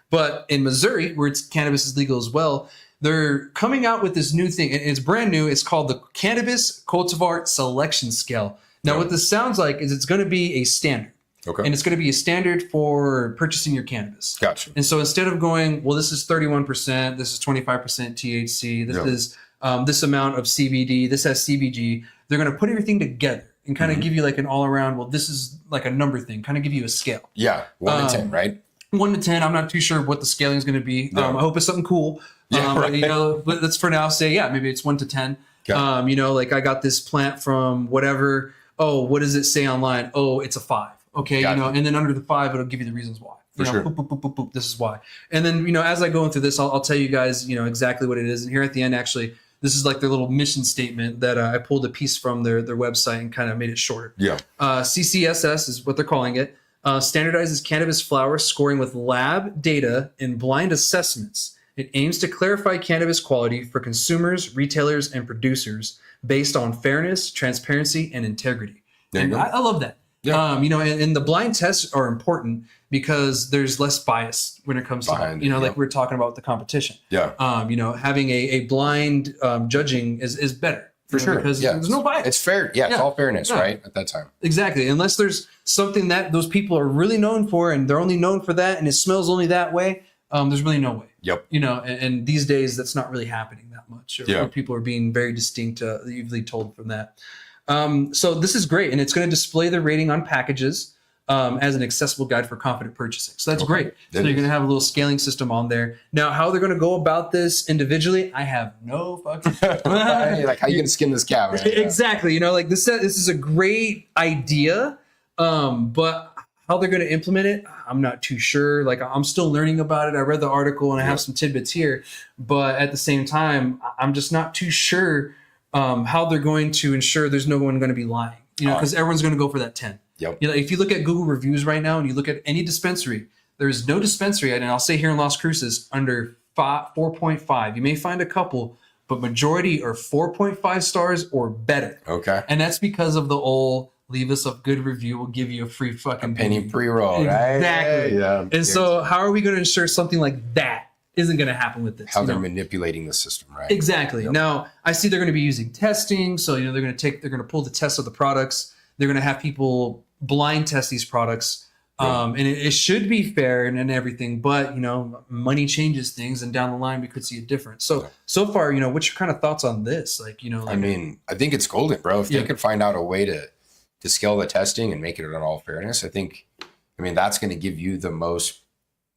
But in Missouri, where cannabis is legal as well, they're coming out with this new thing. And it's brand new. It's called the Cannabis Cultivar Selection Scale. Now, what this sounds like is it's going to be a standard.
Okay.
And it's going to be a standard for purchasing your cannabis.
Gotcha.
And so instead of going, well, this is 31%, this is 25% THC, this is this amount of CBD, this has CBG, they're going to put everything together and kind of give you like an all around, well, this is like a number thing, kind of give you a scale.
Yeah. 1 to 10, right?
1 to 10. I'm not too sure what the scaling is going to be. I hope it's something cool.
Right.
You know, but let's for now say, yeah, maybe it's 1 to 10.
Okay.
You know, like I got this plant from whatever. Oh, what does it say online? Oh, it's a 5. Okay, you know, and then under the 5, it'll give you the reasons why. You know, boop, boop, boop, boop, boop, this is why. And then, you know, as I go through this, I'll tell you guys, you know, exactly what it is. And here at the end, actually, this is like their little mission statement that I pulled a piece from their website and kind of made it shorter.
Yeah.
CCSS is what they're calling it. Standardizes cannabis flower scoring with lab data and blind assessments. It aims to clarify cannabis quality for consumers, retailers, and producers based on fairness, transparency, and integrity. And I love that. Yeah. You know, and the blind tests are important because there's less bias when it comes to, you know, like we were talking about with the competition.
Yeah.
You know, having a blind judging is better. For sure. Because there's no bias.
It's fair. Yeah, it's all fairness, right? At that time.
Exactly. Unless there's something that those people are really known for and they're only known for that and it smells only that way, there's really no way.
Yep.
You know, and these days that's not really happening that much. Or people are being very distinct, usually told from that. So this is great, and it's going to display the rating on packages as an accessible guide for confident purchasing. So that's great. So you're going to have a little scaling system on there. Now, how they're going to go about this individually, I have no fucking
like how you going to skin this cat, right?
Exactly. You know, like this is a great idea, but how they're going to implement it, I'm not too sure. Like I'm still learning about it. I read the article and I have some tidbits here, but at the same time, I'm just not too sure how they're going to ensure there's no one going to be lying, you know, because everyone's going to go for that 10.
Yep.
You know, if you look at Google reviews right now and you look at any dispensary, there's no dispensary, and I'll say here in Las Cruces, under 4.5. You may find a couple, but majority are 4.5 stars or better.
Okay.
And that's because of the old leave us a good review, we'll give you a free fucking
penny pre-roll, right?
Exactly.
Yeah.
And so how are we going to ensure something like that isn't going to happen with this?
How they're manipulating the system, right?
Exactly. Yep. Now, I see they're going to be using testing. So, you know, they're going to pull the test of the products. They're going to have people blind test these products. And it should be fair and everything, but, you know, money changes things, and down the line we could see a difference. So far, you know, what's your kind of thoughts on this? Like, you know, like,
I mean, I think it's golden, bro. If they could find out a way to scale the testing and make it in all fairness, I mean, that's going to give you the most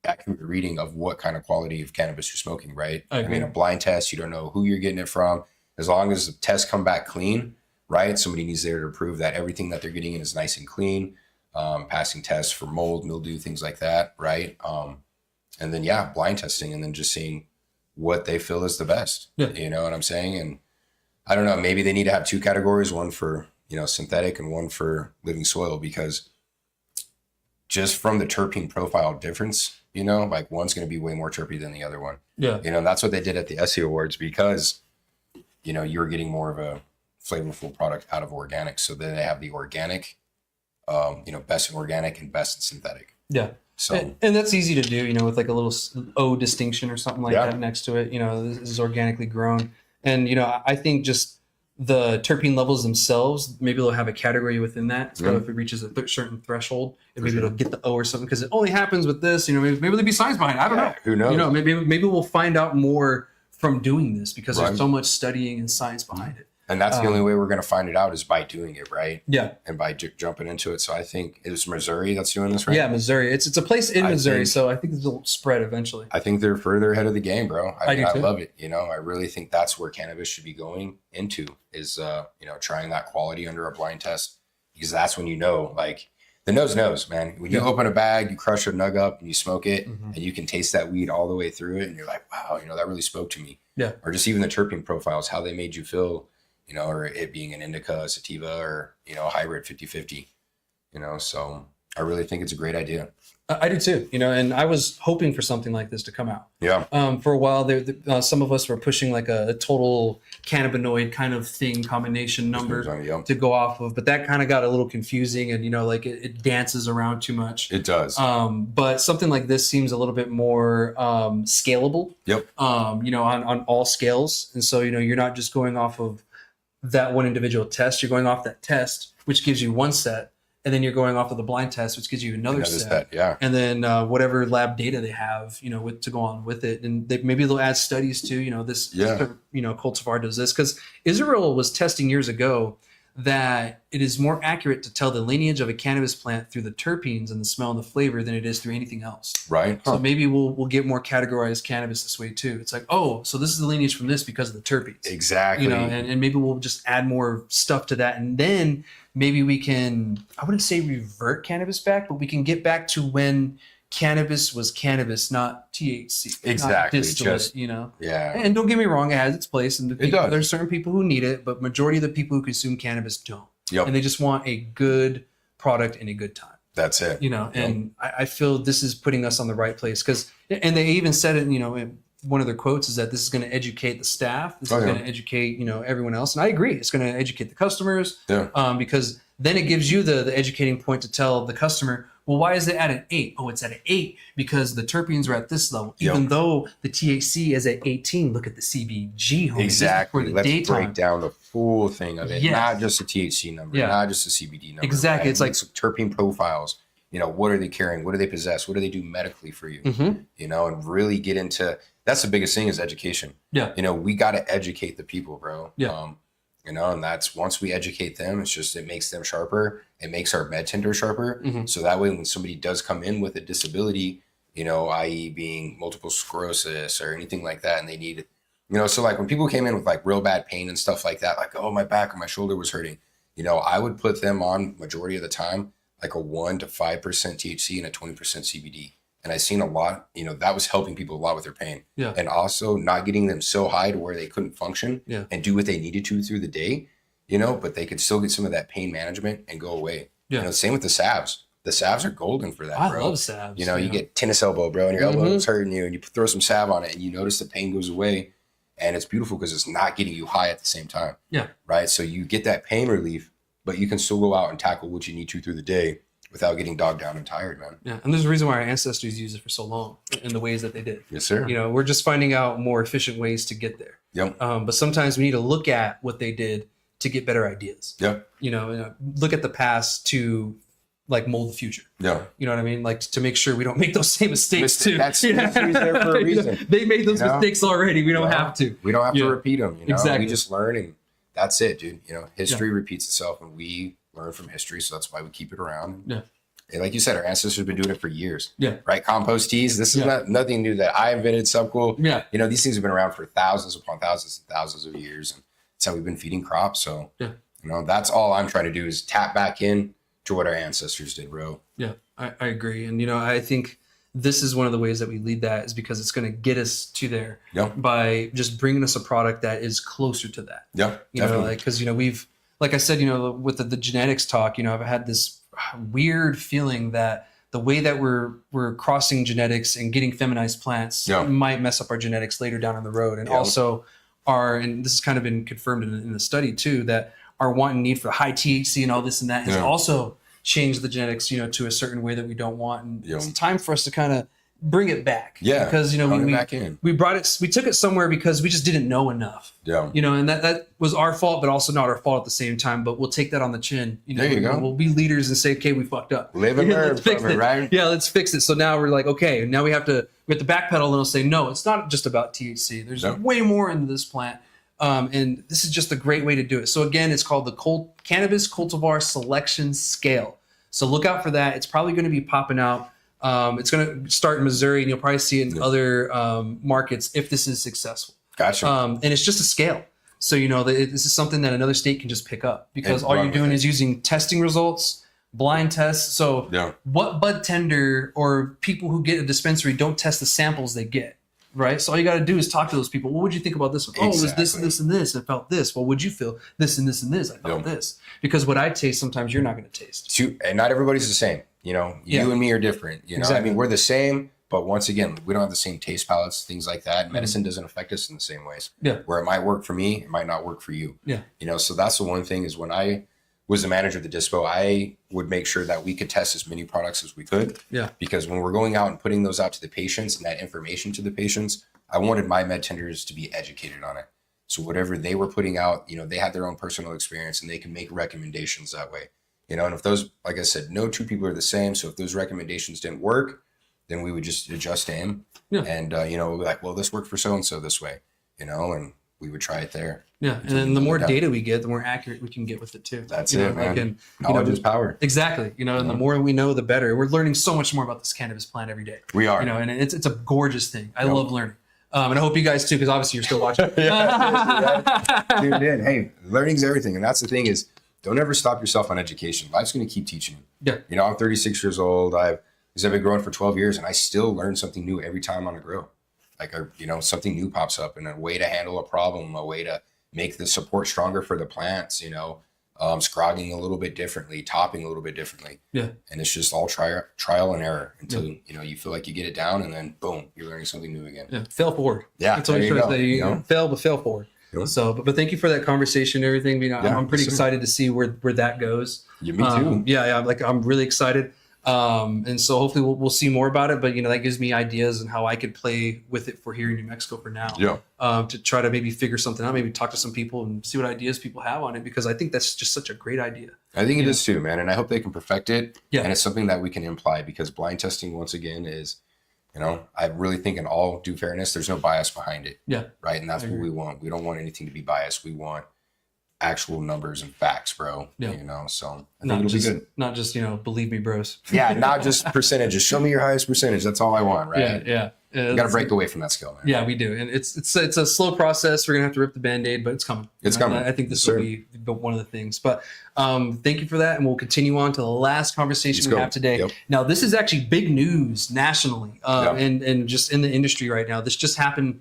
accurate reading of what kind of quality of cannabis you're smoking, right? I mean, a blind test, you don't know who you're getting it from. As long as the tests come back clean, right? Somebody needs there to prove that everything that they're getting in is nice and clean, passing tests for mold, mildew, things like that, right? And then, blind testing, and then just seeing what they feel is the best. Yeah. You know what I'm saying? And I don't know, maybe they need to have 2 categories, one for, you know, synthetic and one for living soil, because just from the terpene profile difference, you know, like one's going to be way more terpy than the other one. Yeah. You know, that's what they did at the Essie Awards, because, you know, you're getting more of a flavorful product out of organic. So then they have the organic, you know, best in organic and best in synthetic. Yeah. So,
and that's easy to do, you know, with like a little O distinction or something like that next to it. You know, this is organically grown. And, you know, I think just the terpene levels themselves, maybe they'll have a category within that. So if it reaches a certain threshold, maybe it'll get the O or something, because it only happens with this. You know, maybe there'll be science behind it. I don't know.
Who knows?
You know, maybe we'll find out more from doing this, because there's so much studying and science behind it.
And that's the only way we're going to find it out, is by doing it, right?
Yeah.
And by jumping into it. So I think it was Missouri that's doing this, right?
Yeah, Missouri. It's a place in Missouri, so I think it'll spread eventually.
I think they're further ahead of the game, bro. I love it. You know, I really think that's where cannabis should be going into, is, you know, trying that quality under a blind test, because that's when, you know, like, The nose knows, man. When you open a bag, you crush a nug up and you smoke it, and you can taste that weed all the way through it, and you're like, wow, that really spoke to me.
Yeah.
Or just even the terpene profiles, how they made you feel, or it being an indica, a sativa, or a hybrid 50-50. So I really think it's a great idea.
I do too, and I was hoping for something like this to come out.
Yeah.
For a while there, some of us were pushing like a total cannabinoid kind of thing, combination number to go off of, but that kind of got a little confusing, and like it dances around too much.
It does.
But something like this seems a little bit more scalable.
Yep.
On all scales, and so you're not just going off of that one individual test. You're going off that test, which gives you one set. And then you're going off of the blind test, which gives you another set.
Yeah.
And then whatever lab data they have, to go on with it. And maybe they'll add studies to, this, cultivar does this. Because Israel was testing years ago that it is more accurate to tell the lineage of a cannabis plant through the terpenes and the smell and the flavor than it is through anything else.
Right.
So maybe we'll get more categorized cannabis this way too. It's like, oh, so this is the lineage from this because of the terpenes.
Exactly.
And maybe we'll just add more stuff to that. And then maybe we can, I wouldn't say revert cannabis back, but we can get back to when cannabis was cannabis, not THC.
Exactly.
Not distillate,
Yeah.
And don't get me wrong, it has its place. And
It does.
There's certain people who need it, but majority of the people who consume cannabis don't.
Yep.
And they just want a good product in a good time.
That's it.
And I feel this is putting us on the right place and they even said it, in one of their quotes is that this is going to educate the staff. This is going to educate, everyone else. And I agree. It's going to educate the customers because then it gives you the educating point to tell the customer, well, why is it at an 8? Oh, it's at an 8 because the terpenes are at this level. Even though the THC is at 18, look at the CBG. Homie.
Exactly.
For the
Let's
daytime.
break down the full thing of it.
Yes.
Not just the THC number, not just the CBD number.
Exactly.
Right?
It's like
terpene profiles. What are they carrying? What do they possess? What do they do medically for you? And really get into, that's the biggest thing is education.
Yeah.
We got to educate the people, bro.
Yeah.
And that's once we educate them, it makes them sharper. It makes our med tender sharper. So that way, when somebody does come in with a disability, i.e. being multiple sclerosis or anything like that, and they need, so like when people came in with like real bad pain and stuff like that, like, oh, my back or my shoulder was hurting, I would put them on majority of the time, like a 1 to 5% THC and a 20% CBD. And I've seen a lot, that was helping people a lot with their pain. Yeah. And also not getting them so high to where they couldn't function and do what they needed to through the day, but they could still get some of that pain management and go away. Yeah. Same with the salves. The salves are golden for that, bro.
I love salves.
You get tennis elbow, bro, and your elbow is hurting you, and you throw some salve on it, and you notice the pain goes away. And it's beautiful because it's not getting you high at the same time. Yeah. Right? So you get that pain relief, but you can still go out and tackle what you need to through the day without getting dogged down and tired, man.
Yeah, and there's a reason why our ancestors used it for so long in the ways that they did.
Yes, sir.
We're just finding out more efficient ways to get there.
Yep.
But sometimes we need to look at what they did to get better ideas.
Yep.
Look at the past to like mold the future.
Yeah.
You know what I mean? Like to make sure we don't make those same mistakes too.
That's there for a reason.
They made those mistakes already. We don't have to.
We don't have to repeat them.
Exactly.
We just learn, and that's it, dude. History repeats itself, and we learn from history, so that's why we keep it around. Yeah. And like you said, our ancestors have been doing it for years. Yeah. Right? Compost teas. This is nothing new that I invented. Subcool. Yeah. These things have been around for thousands upon thousands and thousands of years, and that's how we've been feeding crops. So, that's all I'm trying to do is tap back in to what our ancestors did, bro.
Yeah, I agree. And, I think this is one of the ways that we lead that is because it's going to get us to there by just bringing us a product that is closer to that.
Yeah,
because, we've, like I said, with the genetics talk, I've had this weird feeling that the way that we're crossing genetics and getting feminized plants might mess up our genetics later down on the road. And also and this has kind of been confirmed in the study too, that our want and need for high THC and all this and that has also changed the genetics, to a certain way that we don't want. And it's time for us to kind of bring it back. Yeah. Because, we brought it, we took it somewhere because we just didn't know enough. Yeah. And that was our fault, but also not our fault at the same time. But we'll take that on the chin.
There you go.
We'll be leaders and say, okay, we fucked up.
Live and learn from it, right?
Yeah, let's fix it. So now we're like, okay, now we have to backpedal and we'll say, no, it's not just about THC. There's way more into this plant. And this is just a great way to do it. So again, it's called the Cannabis Cultivar Selection Scale. So look out for that. It's probably going to be popping out. It's going to start in Missouri, and you'll probably see it in other markets if this is successful.
Gotcha.
And it's just a scale. So, this is something that another state can just pick up because all you're doing is using testing results blind tests. So
Yeah.
what bud tender or people who get a dispensary don't test the samples they get, right? So all you got to do is talk to those people. What would you think about this one? Oh, it was this and
Exactly.
this and this. I felt this. Well, would you feel this and this and this? I felt this. Because what I taste, sometimes you're not going to taste.
And not everybody's the same. You know, you and me are different. You know,
Exactly.
I mean, we're the same, but once again, we don't have the same taste palettes, things like that. Medicine doesn't affect us in the same ways.
Yeah.
Where it might work for me, it might not work for you.
Yeah.
You know, so that's the one thing is when I was the manager of the dispo, I would make sure that we could test as many products as we could.
Yeah.
Because when we're going out and putting those out to the patients and that information to the patients, I wanted my med tenders to be educated on it. So whatever they were putting out, you know, they had their own personal experience and they can make recommendations that way. You know, and if those, like I said, no two people are the same. So if those recommendations didn't work, then we would just adjust to him.
Yeah.
And, you know, we'd be like, well, this worked for so-and-so this way, you know, and we would try it there.
Yeah. And then the more data we get, the more accurate we can get with it too.
That's
you know,
it, man.
Like, and,
Knowledge is power.
Exactly. You know, and the more we know, the better. We're learning so much more about this cannabis plant every day.
We are.
You know, and it's a gorgeous thing. I love learning. And I hope you guys too, because obviously you're still watching.
Tuned in. Hey, learning's everything. And that's the thing is, don't ever stop yourself on education. Life's going to keep teaching you.
Yeah.
You know, I'm 36 years old. I've been growing for 12 years and I still learn something new every time on a grow. Like, you know, something new pops up and a way to handle a problem, a way to make the support stronger for the plants, you know, scrogging a little bit differently, topping a little bit differently.
Yeah.
And it's just all trial and error until, you know, you feel like you get it down and then boom, you're learning something new again.
Yeah. Fail forward.
Yeah.
That's what I'm trying to say. You know, fail, but fail forward.
Yeah.
So, but thank you for that conversation and everything. You know, I'm pretty excited to see where that goes.
Yeah, me too.
Yeah. Like I'm really excited. And so hopefully we'll see more about it, but you know, that gives me ideas on how I could play with it for here in New Mexico for now.
Yeah.
To try to maybe figure something out, maybe talk to some people and see what ideas people have on it, because I think that's just such a great idea.
I think it is too, man. And I hope they can perfect it.
Yeah.
And it's something that we can imply because blind testing, once again, is, you know, I really think in all due fairness, there's no bias behind it.
Yeah.
Right. And that's what we want. We don't want anything to be biased. We want actual numbers and facts, bro.
Yeah.
You know, so I think it'll be good.
Not just, you know, believe me, bros.
Yeah. Not just percentages. Show me your highest percentage. That's all I want. Right.
Yeah.
You got to break away from that scale, man.
Yeah, we do. And it's a slow process. We're going to have to rip the Band-Aid, but it's coming.
It's coming.
I think this will be one of the things. But thank you for that. And we'll continue on to the last conversation we have today.
Yep.
Now, this is actually big news nationally and just in the industry right now. This just happened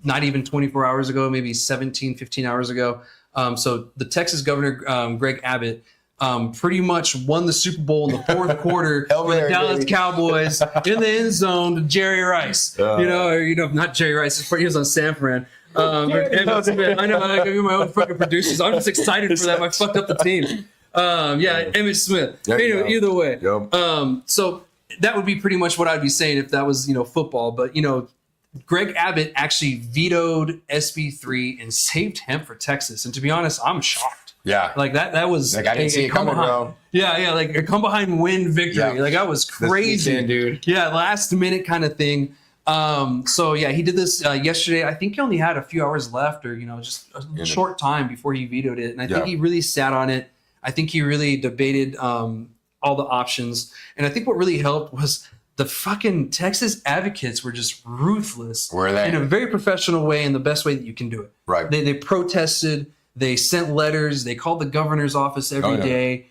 not even 24 hours ago, maybe 17, 15 hours ago. So the Texas governor, Greg Abbott, pretty much won the Super Bowl in the fourth quarter for the Dallas Cowboys in the end zone to Jerry Rice. Not Jerry Rice. He was on San Fran. Emmett Smith. I know. I got my own fucking producers. I'm just excited for that. I fucked up the team. Emmett Smith. Anyway, either way.
Yep.
So that would be pretty much what I'd be saying if that was, football. But, Greg Abbott actually vetoed SB3 and saved hemp for Texas. And to be honest, I'm shocked.
Yeah.
Like that was
like I didn't see it coming, bro.
Yeah, like a come behind win victory. Yeah. Like that was crazy.
Dude.
Yeah, last minute kind of thing. He did this yesterday. I think he only had a few hours left or, just a short time before he vetoed it. And I think he really sat on it. I think he really debated all the options. And I think what really helped was the fucking Texas advocates were just ruthless.
Were they?
In a very professional way, in the best way that you can do it.
Right.
They protested. They sent letters. They called the governor's office every day.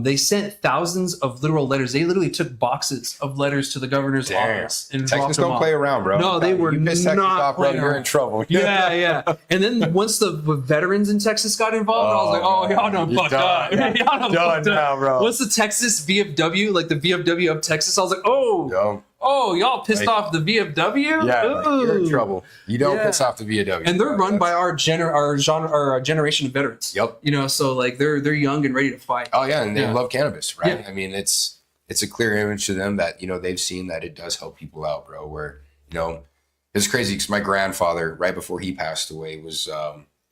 They sent thousands of literal letters. They literally took boxes of letters to the governor's office and
Texas don't play around, bro.
No, they were
Texas
not
off, bro.
playing
You're
around.
in trouble.
Yeah. And then once the veterans in Texas got involved, I was like, y'all done fucked up. Y'all done
now, bro.
Once the Texas VFW, like the VFW of Texas, I was like, y'all pissed off the VFW?
Yeah, like, you're in trouble. You don't piss off the VFW.
And they're run by our generation of veterans.
Yep.
So like they're young and ready to fight.
Oh yeah, and they love cannabis, right?
Yeah.
I mean, it's a clear image to them that they've seen that it does help people out, bro. Where it's crazy because my grandfather, right before he passed away, was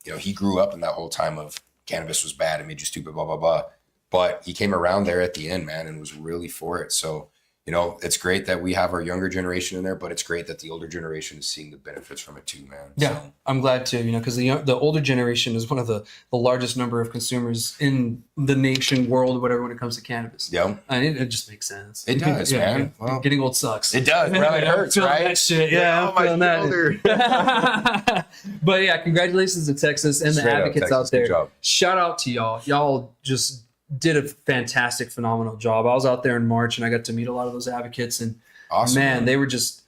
he grew up in that whole time of cannabis was bad, it made you stupid, blah blah blah. But he came around there at the end, man, and was really for it. So. It's great that we have our younger generation in there, but it's great that the older generation is seeing the benefits from it too, man.
Yeah,
so.
I'm glad too, because the older generation is one of the largest number of consumers in the nation, world, whatever, when it comes to cannabis.
Yeah.
And it just makes sense.
It does, man.
Well, getting old sucks.
It does, bro. It hurts, right?
That shit. Yeah, I'm feeling that. But yeah, congratulations to Texas and the advocates out there. Shout out to y'all. Y'all just did a fantastic, phenomenal job. I was out there in March and I got to meet a lot of those advocates, and
Awesome,
man, they were just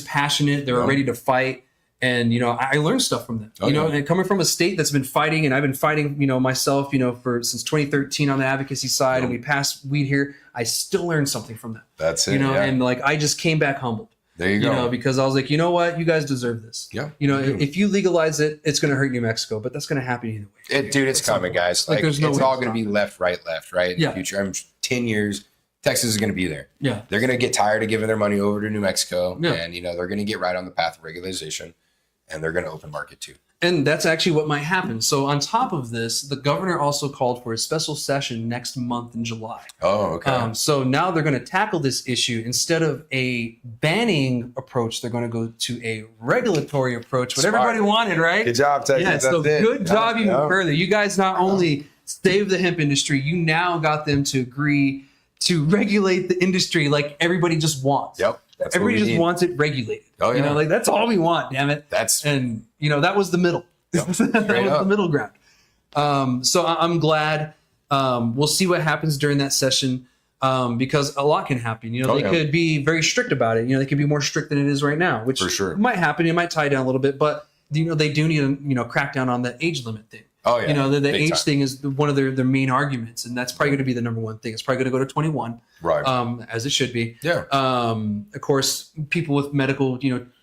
passionate. They were ready to fight. And, I learned stuff from them, and coming from a state that's been fighting, and I've been fighting, myself, since 2013 on the advocacy side, and we passed weed here. I still learned something from them.
That's it.
And like, I just came back humbled.
There you go.
Because I was like, you know what? You guys deserve this.
Yeah.
If you legalize it, it's going to hurt New Mexico, but that's going to happen either way.
Dude, it's coming, guys. Like
there's no
it's
way
all going to be left, right in
Yeah.
the future. I'm 10 years, Texas is going to be there.
Yeah.
They're going to get tired of giving their money over to New Mexico.
Yeah.
And, they're going to get right on the path of regularization, and they're going to open market too.
And that's actually what might happen. So on top of this, the governor also called for a special session next month in July.
Oh, okay.
So now they're going to tackle this issue. Instead of a banning approach, they're going to go to a regulatory approach. What everybody wanted, right?
Good job, Texas.
Yeah, so good job even further. You guys not only saved the hemp industry, you now got them to agree to regulate the industry like everybody just wants.
Yep.
Everybody just wants it regulated.
Oh, yeah.
Like that's all we want, damn it.
And
that was the middle.
Yep.
That was the middle ground. So I'm glad. We'll see what happens during that session, because a lot can happen. They could be very strict about it. They could be more strict than it is right now, which
for sure
might happen. It might tie down a little bit, but they do need to crack down on the age limit thing.
Oh yeah.
The age thing is one of their main arguments, and that's probably going to be the number one thing. It's probably going to go to 21,
right?
As it should be.
Yeah.
Of course, people with medical,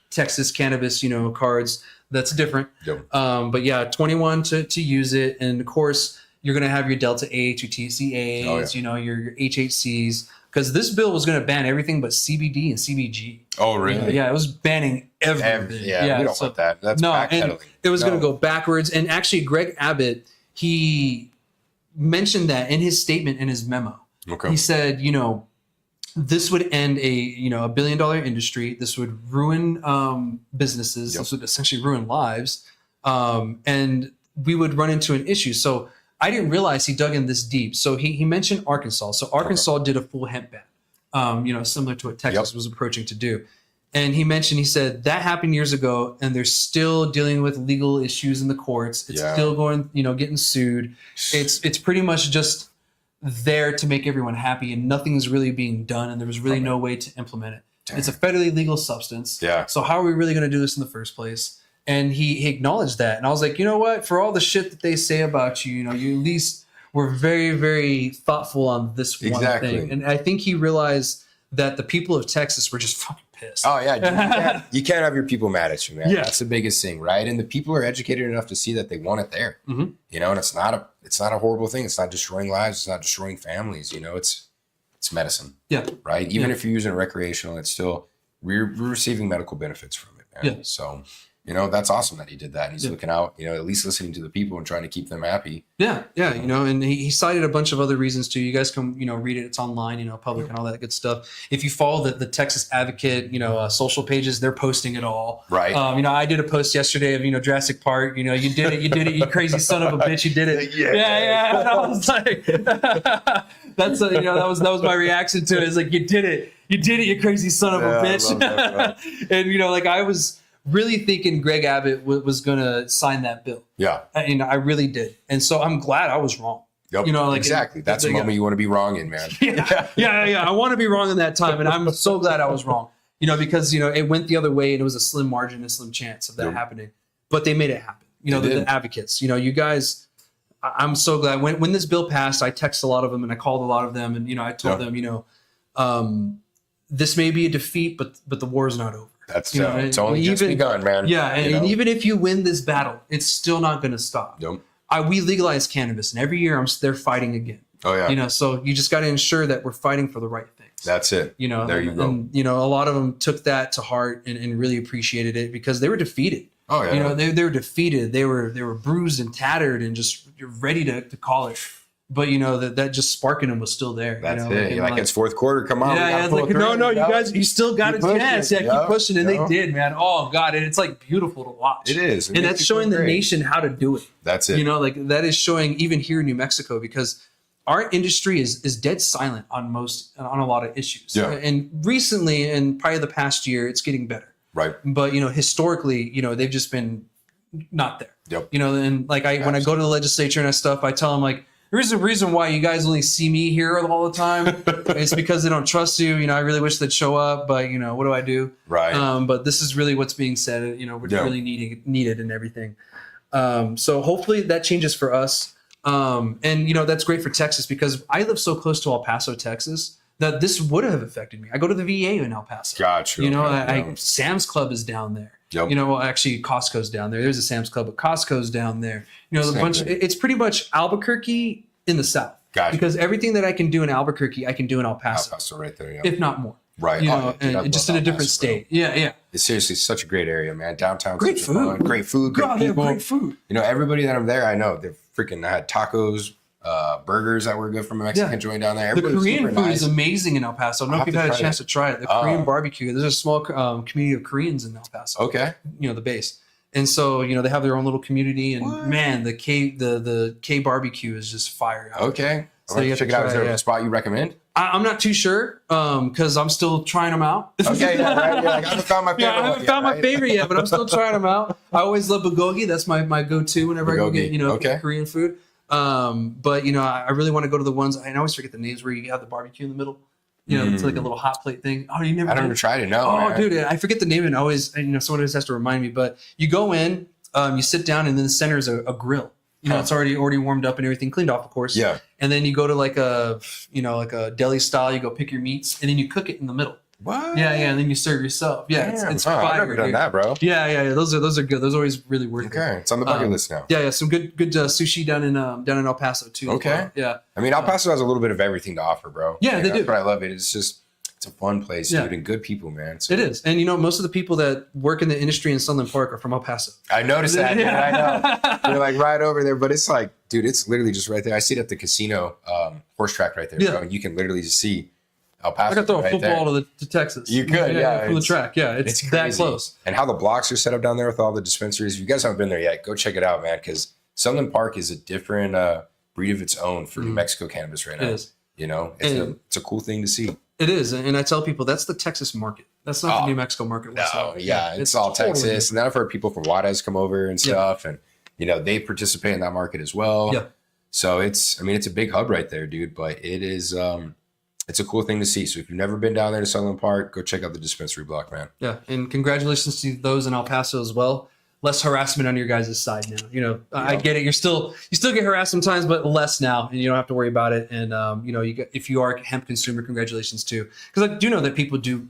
Texas cannabis, cards, that's different.
Yep.
But yeah, 21 to use it, and of course, you're going to have your Delta 8, your TCAs, your HHCs, because this bill was going to ban everything but CBD and CBG.
Oh, really?
Yeah, it was banning everything.
We don't want that. That's
and it was going to go backwards. And actually, Greg Abbott, he mentioned that in his statement, in his memo.
Okay.
He said, this would end a $1 billion industry. This would ruin businesses.
Yep.
This would essentially ruin lives, and we would run into an issue. So I didn't realize he dug in this deep. So he mentioned Arkansas. So Arkansas did a full hemp ban, similar to what Texas was approaching to do. And he said that happened years ago, and they're still dealing with legal issues in the courts. It's still going, getting sued. It's pretty much just there to make everyone happy, and nothing's really being done, and there was really no way to implement it. It's a federally legal substance.
Yeah.
So how are we really going to do this in the first place? And he acknowledged that. And I was like, you know what? For all the shit that they say about you, you at least were very, very thoughtful on this one thing. And I think he realized that the people of Texas were just fucking pissed.
Oh yeah, you can't have your people mad at you, man.
Yeah.
That's the biggest thing, right? And the people are educated enough to see that they want it there.
Mm-hmm.
And it's not a horrible thing. It's not destroying lives. It's not destroying families. It's medicine.
Yeah.
Right. Even if you're using it recreational, it's still we're receiving medical benefits from it, man. Yeah. So that's awesome that he did that. And he's looking out, at least listening to the people and trying to keep them happy.
Yeah. Yeah. And he cited a bunch of other reasons too. You guys can, read it. It's online, public and all that good stuff. If you follow the Texas Advocate, social pages, they're posting it all.
Right.
I did a post yesterday of, Jurassic Park, you did it, you crazy son of a bitch, you did it. Yeah. And I was like, that's, that was my reaction to it. It's like, you did it, you crazy son of a bitch. I love that, and, I was really thinking Greg Abbott was going to sign that bill.
Yeah.
I really did. And so I'm glad I was wrong.
Yep. Exactly. That's the moment you want to be wrong in, man.
Yeah. I want to be wrong in that time. And I'm so glad I was wrong, because, it went the other way and it was a slim margin, a slim chance of that happening. But they made it happen. The advocates, you guys, I'm so glad when this bill passed, I texted a lot of them and I called a lot of them. And, I told them, this may be a defeat, but the war is not over.
That's it's only just begun, man.
Yeah, and even if you win this battle, it's still not going to stop.
Yep.
We legalize cannabis, and every year they're fighting again.
Oh yeah.
So you just got to ensure that we're fighting for the right things.
That's it. There you go.
And a lot of them took that to heart and really appreciated it because they were defeated.
Oh yeah.
They were defeated. They were bruised and tattered and just ready to call it. But that just spark in him was still there.
That's it. You're like, it's fourth quarter. Come on.
Yeah, it's like, no, you guys, you still got a chance. Yeah, keep pushing. And they did, man. Oh God. And it's like beautiful to watch.
It is.
And that's showing the nation how to do it.
That's it.
That is showing even here in New Mexico, because our industry is dead silent on a lot of issues.
Yeah.
And recently, and probably the past year, it's getting better.
Right.
But, historically, they've just been not there.
Yep.
And like when I go to the legislature and stuff, I tell them like, there is a reason why you guys only see me here all the time. It's because they don't trust you. I really wish they'd show up, but what do I do?
Right.
But this is really what's being said. We're really needed and everything. So hopefully that changes for us. And that's great for Texas because I live so close to El Paso, Texas, that this would have affected me. I go to the VA in El Paso.
Gotcha.
Sam's Club is down there.
Yep.
Actually Costco's down there. There's a Sam's Club, but Costco's down there. It's pretty much Albuquerque in the south.
Gotcha.
Because everything that I can do in Albuquerque, I can do in El Paso.
El Paso right there, yeah.
If not more.
Right.
And just in a different state. Bro. Yeah.
It's seriously such a great area, man. Downtown.
Great food.
Great food. Great people.
Great food.
Everybody that I'm there, I know they're freaking. I had tacos, burgers that were good from a Mexican joint down there.
The Korean food is amazing in El Paso. I don't know if you've had a chance to try it. The Korean barbecue. There's a small community of Koreans in El Paso.
Okay.
The base. And so, they have their own little community, and man, the K barbecue is just fire.
Okay.
So you have
check
to
it out.
try
Is there a spot you recommend?
I'm not too sure because I'm still trying them out.
Okay, right. I haven't found my favorite.
I haven't found my favorite yet, but I'm still trying them out. I always love bulgogi. That's my go-to whenever I go get Korean food. But I really want to go to the ones. I always forget the names where you have the barbecue in the middle. It's like a little hot plate thing. Oh, you never?
I never tried it. No.
Oh, dude, I forget the name, and always someone always has to remind me. But you go in, you sit down, and then the center is a grill. It's already warmed up and everything, cleaned off, of course.
Yeah.
And then you go to like a deli style. You go pick your meats, and then you cook it in the middle.
What?
Yeah, and then you serve yourself. Yeah, it's fire.
I've never done that, bro.
Yeah. Those are good. Those are always really worth it.
Okay, it's on the bucket list now.
Yeah. Some good sushi down in El Paso too.
Okay.
Well. Yeah.
I mean, El Paso has a little bit of everything to offer, bro.
Yeah, they do.
That's what I love it. It's a fun place, dude, and good people, man. So.
It is. And most of the people that work in the industry in Sunland Park are from El Paso.
I noticed that, dude. I know. They're like right over there, but it's like, dude, it's literally just right there. I see it at the casino horse track right there, bro. And you can literally just see El Paso.
I could throw a football to Texas.
You could,
from the track. Yeah, it's that close.
And how the blocks are set up down there with all the dispensaries. If you guys haven't been there yet, go check it out, man, because Sunland Park is a different breed of its own for New Mexico cannabis right now.
It is.
It's a cool thing to see.
It is, and I tell people that's the Texas market. That's not the New Mexico market.
No, it's all Texas. Totally. And then I've heard people from Juarez come over and stuff, and they participate in that market as well.
Yeah.
So it's a big hub right there, dude. But it is, it's a cool thing to see. So if you've never been down there to Sunland Park, go check out the dispensary block, man. Yeah,
and congratulations to those in El Paso as well. Less harassment on your guys' side now. I get it. You still get harassed sometimes, but less now, and you don't have to worry about it. And if you are a hemp consumer, congratulations too, because I do know that people do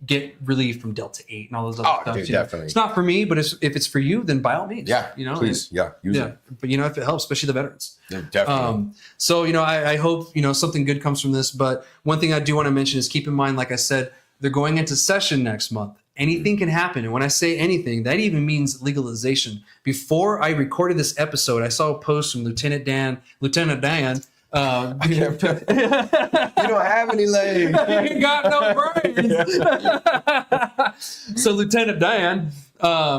get relief from Delta 8 and all those other stuff.
Dude, definitely.
It's not for me, but if it's for you, then by all means.
Yeah. Please. Use it.
But if it helps, especially the veterans.
Yeah, definitely.
So I hope something good comes from this. But one thing I do want to mention is keep in mind, like I said, they're going into session next month. Anything can happen. And when I say anything, that even means legalization. Before I recorded this episode, I saw a post from Lieutenant Dan. You don't
have any legs.
You got no brains. So Lieutenant Dan,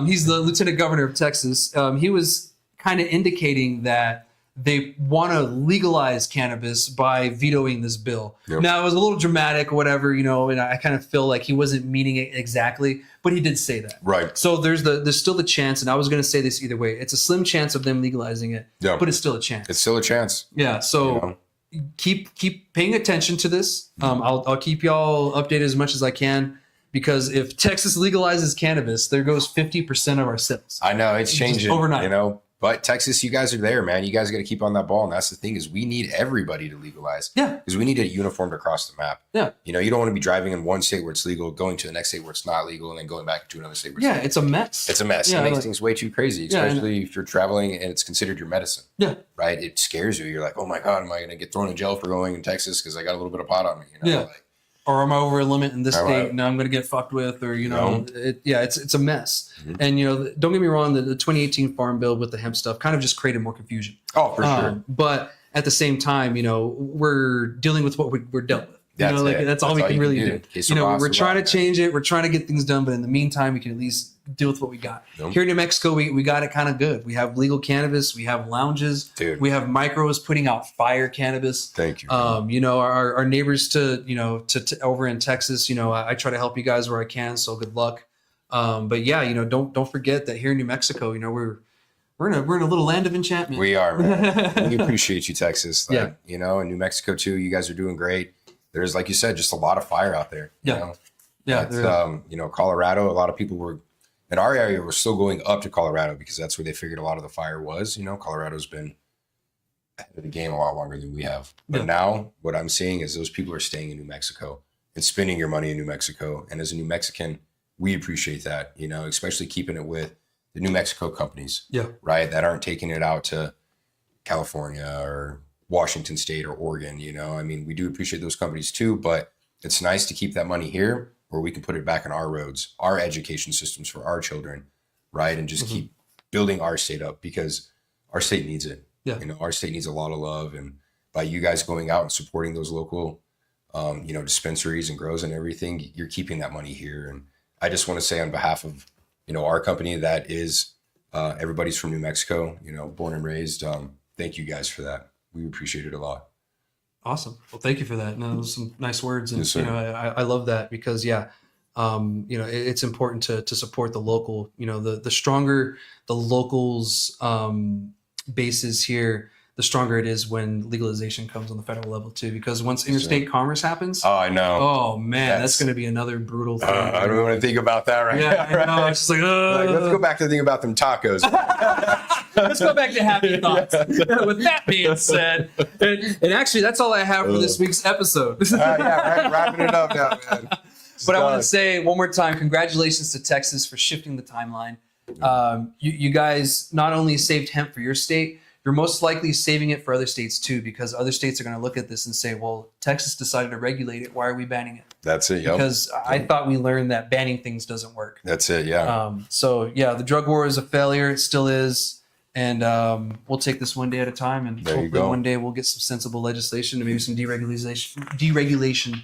he's the Lieutenant Governor of Texas. He was kind of indicating that they want to legalize cannabis by vetoing this bill. Yep. Now, it was a little dramatic or whatever, and I kind of feel like he wasn't meaning it exactly, but he did say that.
Right.
So there's still the chance, and I was going to say this either way. It's a slim chance of them legalizing it, but it's still a chance.
It's still a chance.
Yeah, so keep paying attention to this. I'll keep y'all updated as much as I can. Because if Texas legalizes cannabis, there goes 50% of our sales.
I know, it's changing
overnight.
But Texas, you guys are there, man. You guys got to keep on that ball. And that's the thing is we need everybody to legalize.
Yeah.
Because we need it uniformed across the map.
Yeah.
You don't want to be driving in one state where it's legal, going to the next state where it's not legal, and then going back to another state where it's legal.
It's a mess.
It's a mess.
Yeah,
it makes things way too crazy, especially if you're traveling and it's considered your medicine.
Yeah.
Right? It scares you. You're like, oh my God, am I going to get thrown in jail for going in Texas because I got a little bit of pot on me?
Or am I over a limit in this state and I'm going to get fucked with, or, it's a mess. Mm-hmm. And, don't get me wrong, the 2018 Farm Bill with the hemp stuff kind of just created more confusion.
Oh, for sure.
But at the same time, we're dealing with what we're dealt with. That's all we can really do. We're trying to change it. We're trying to get things done. But in the meantime, we can at least deal with what we got. Here in New Mexico, we got it kind of good. We have legal cannabis. We have lounges.
Dude.
We have micros putting out fire cannabis.
Thank you.
Our neighbors to over in Texas, I try to help you guys where I can. So good luck. But don't forget that here in New Mexico, we're in a little land of enchantment.
We are, man. We appreciate you, Texas. Like,
Yeah.
You know, and New Mexico too. You guys are doing great. There's, like you said, just a lot of fire out there.
Yeah.
You know?
Yeah.
It's, you know, Colorado, a lot of people were in our area were still going up to Colorado because that's where they figured a lot of the fire was. You know, Colorado's been ahead of the game a lot longer than we have. But now what I'm seeing is those people are staying in New Mexico and spending your money in New Mexico. And as a New Mexican, we appreciate that, you know, especially keeping it with the New Mexico companies, right? That aren't taking it out to California or Washington State or Oregon, you know. I mean, we do appreciate those companies too, but it's nice to keep that money here where we can put it back in our roads, our education systems for our children, right? And just keep building our state up because our state needs it.
Yeah.
You know, our state needs a lot of love. And by you guys going out and supporting those local, you know, dispensaries and grows and everything, you're keeping that money here. And I just want to say on behalf of, you know, our company that is, everybody's from New Mexico, you know, born and raised. Thank you guys for that. We appreciate it a lot.
Awesome. Well, thank you for that. No, those are some nice words. And,
Yes, sir.
you know, I love that because, you know, it's important to support the local, you know, the stronger the locals bases here, the stronger it is when legalization comes on the federal level too, because once interstate commerce happens,
Oh, I know.
oh man, that's going to be another brutal thing.
I don't want to think about that right
Yeah,
now.
I know. It's just like,
Like, let's go back to thinking about them tacos.
let's go back to happy thoughts. With that being said, and actually, that's all I have for this week's episode.
Yeah, wrapping it up now, man.
But I want to say one more time, congratulations to Texas for shifting the timeline. You guys not only saved hemp for your state, you're most likely saving it for other states too, because other states are going to look at this and say, well, Texas decided to regulate it. Why are we banning it?
That's it. Yep.
Because I thought we learned that banning things doesn't work.
That's it. Yeah.
So yeah, the drug war is a failure. It still is. And we'll take this one day at a time. And
There you
hopefully
go.
one day we'll get some sensible legislation and maybe some deregulation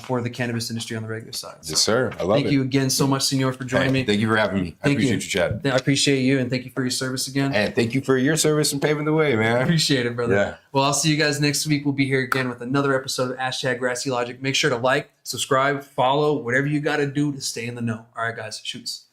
for the cannabis industry on the regular side. So
Yes, sir. I love it.
thank you again so much, Senor, for joining me.
Thank you for having me. I
Thank
appreciate
you.
you, Chad.
I appreciate you, and thank you for your service again.
And thank you for your service and paving the way,
I
man.
appreciate it, brother.
Yeah.
Well, I'll see you guys next week. We'll be here again with another episode of #Grassy Logic. Make sure to like, subscribe, follow, whatever you got to do to stay in the know. All right, guys, shoots.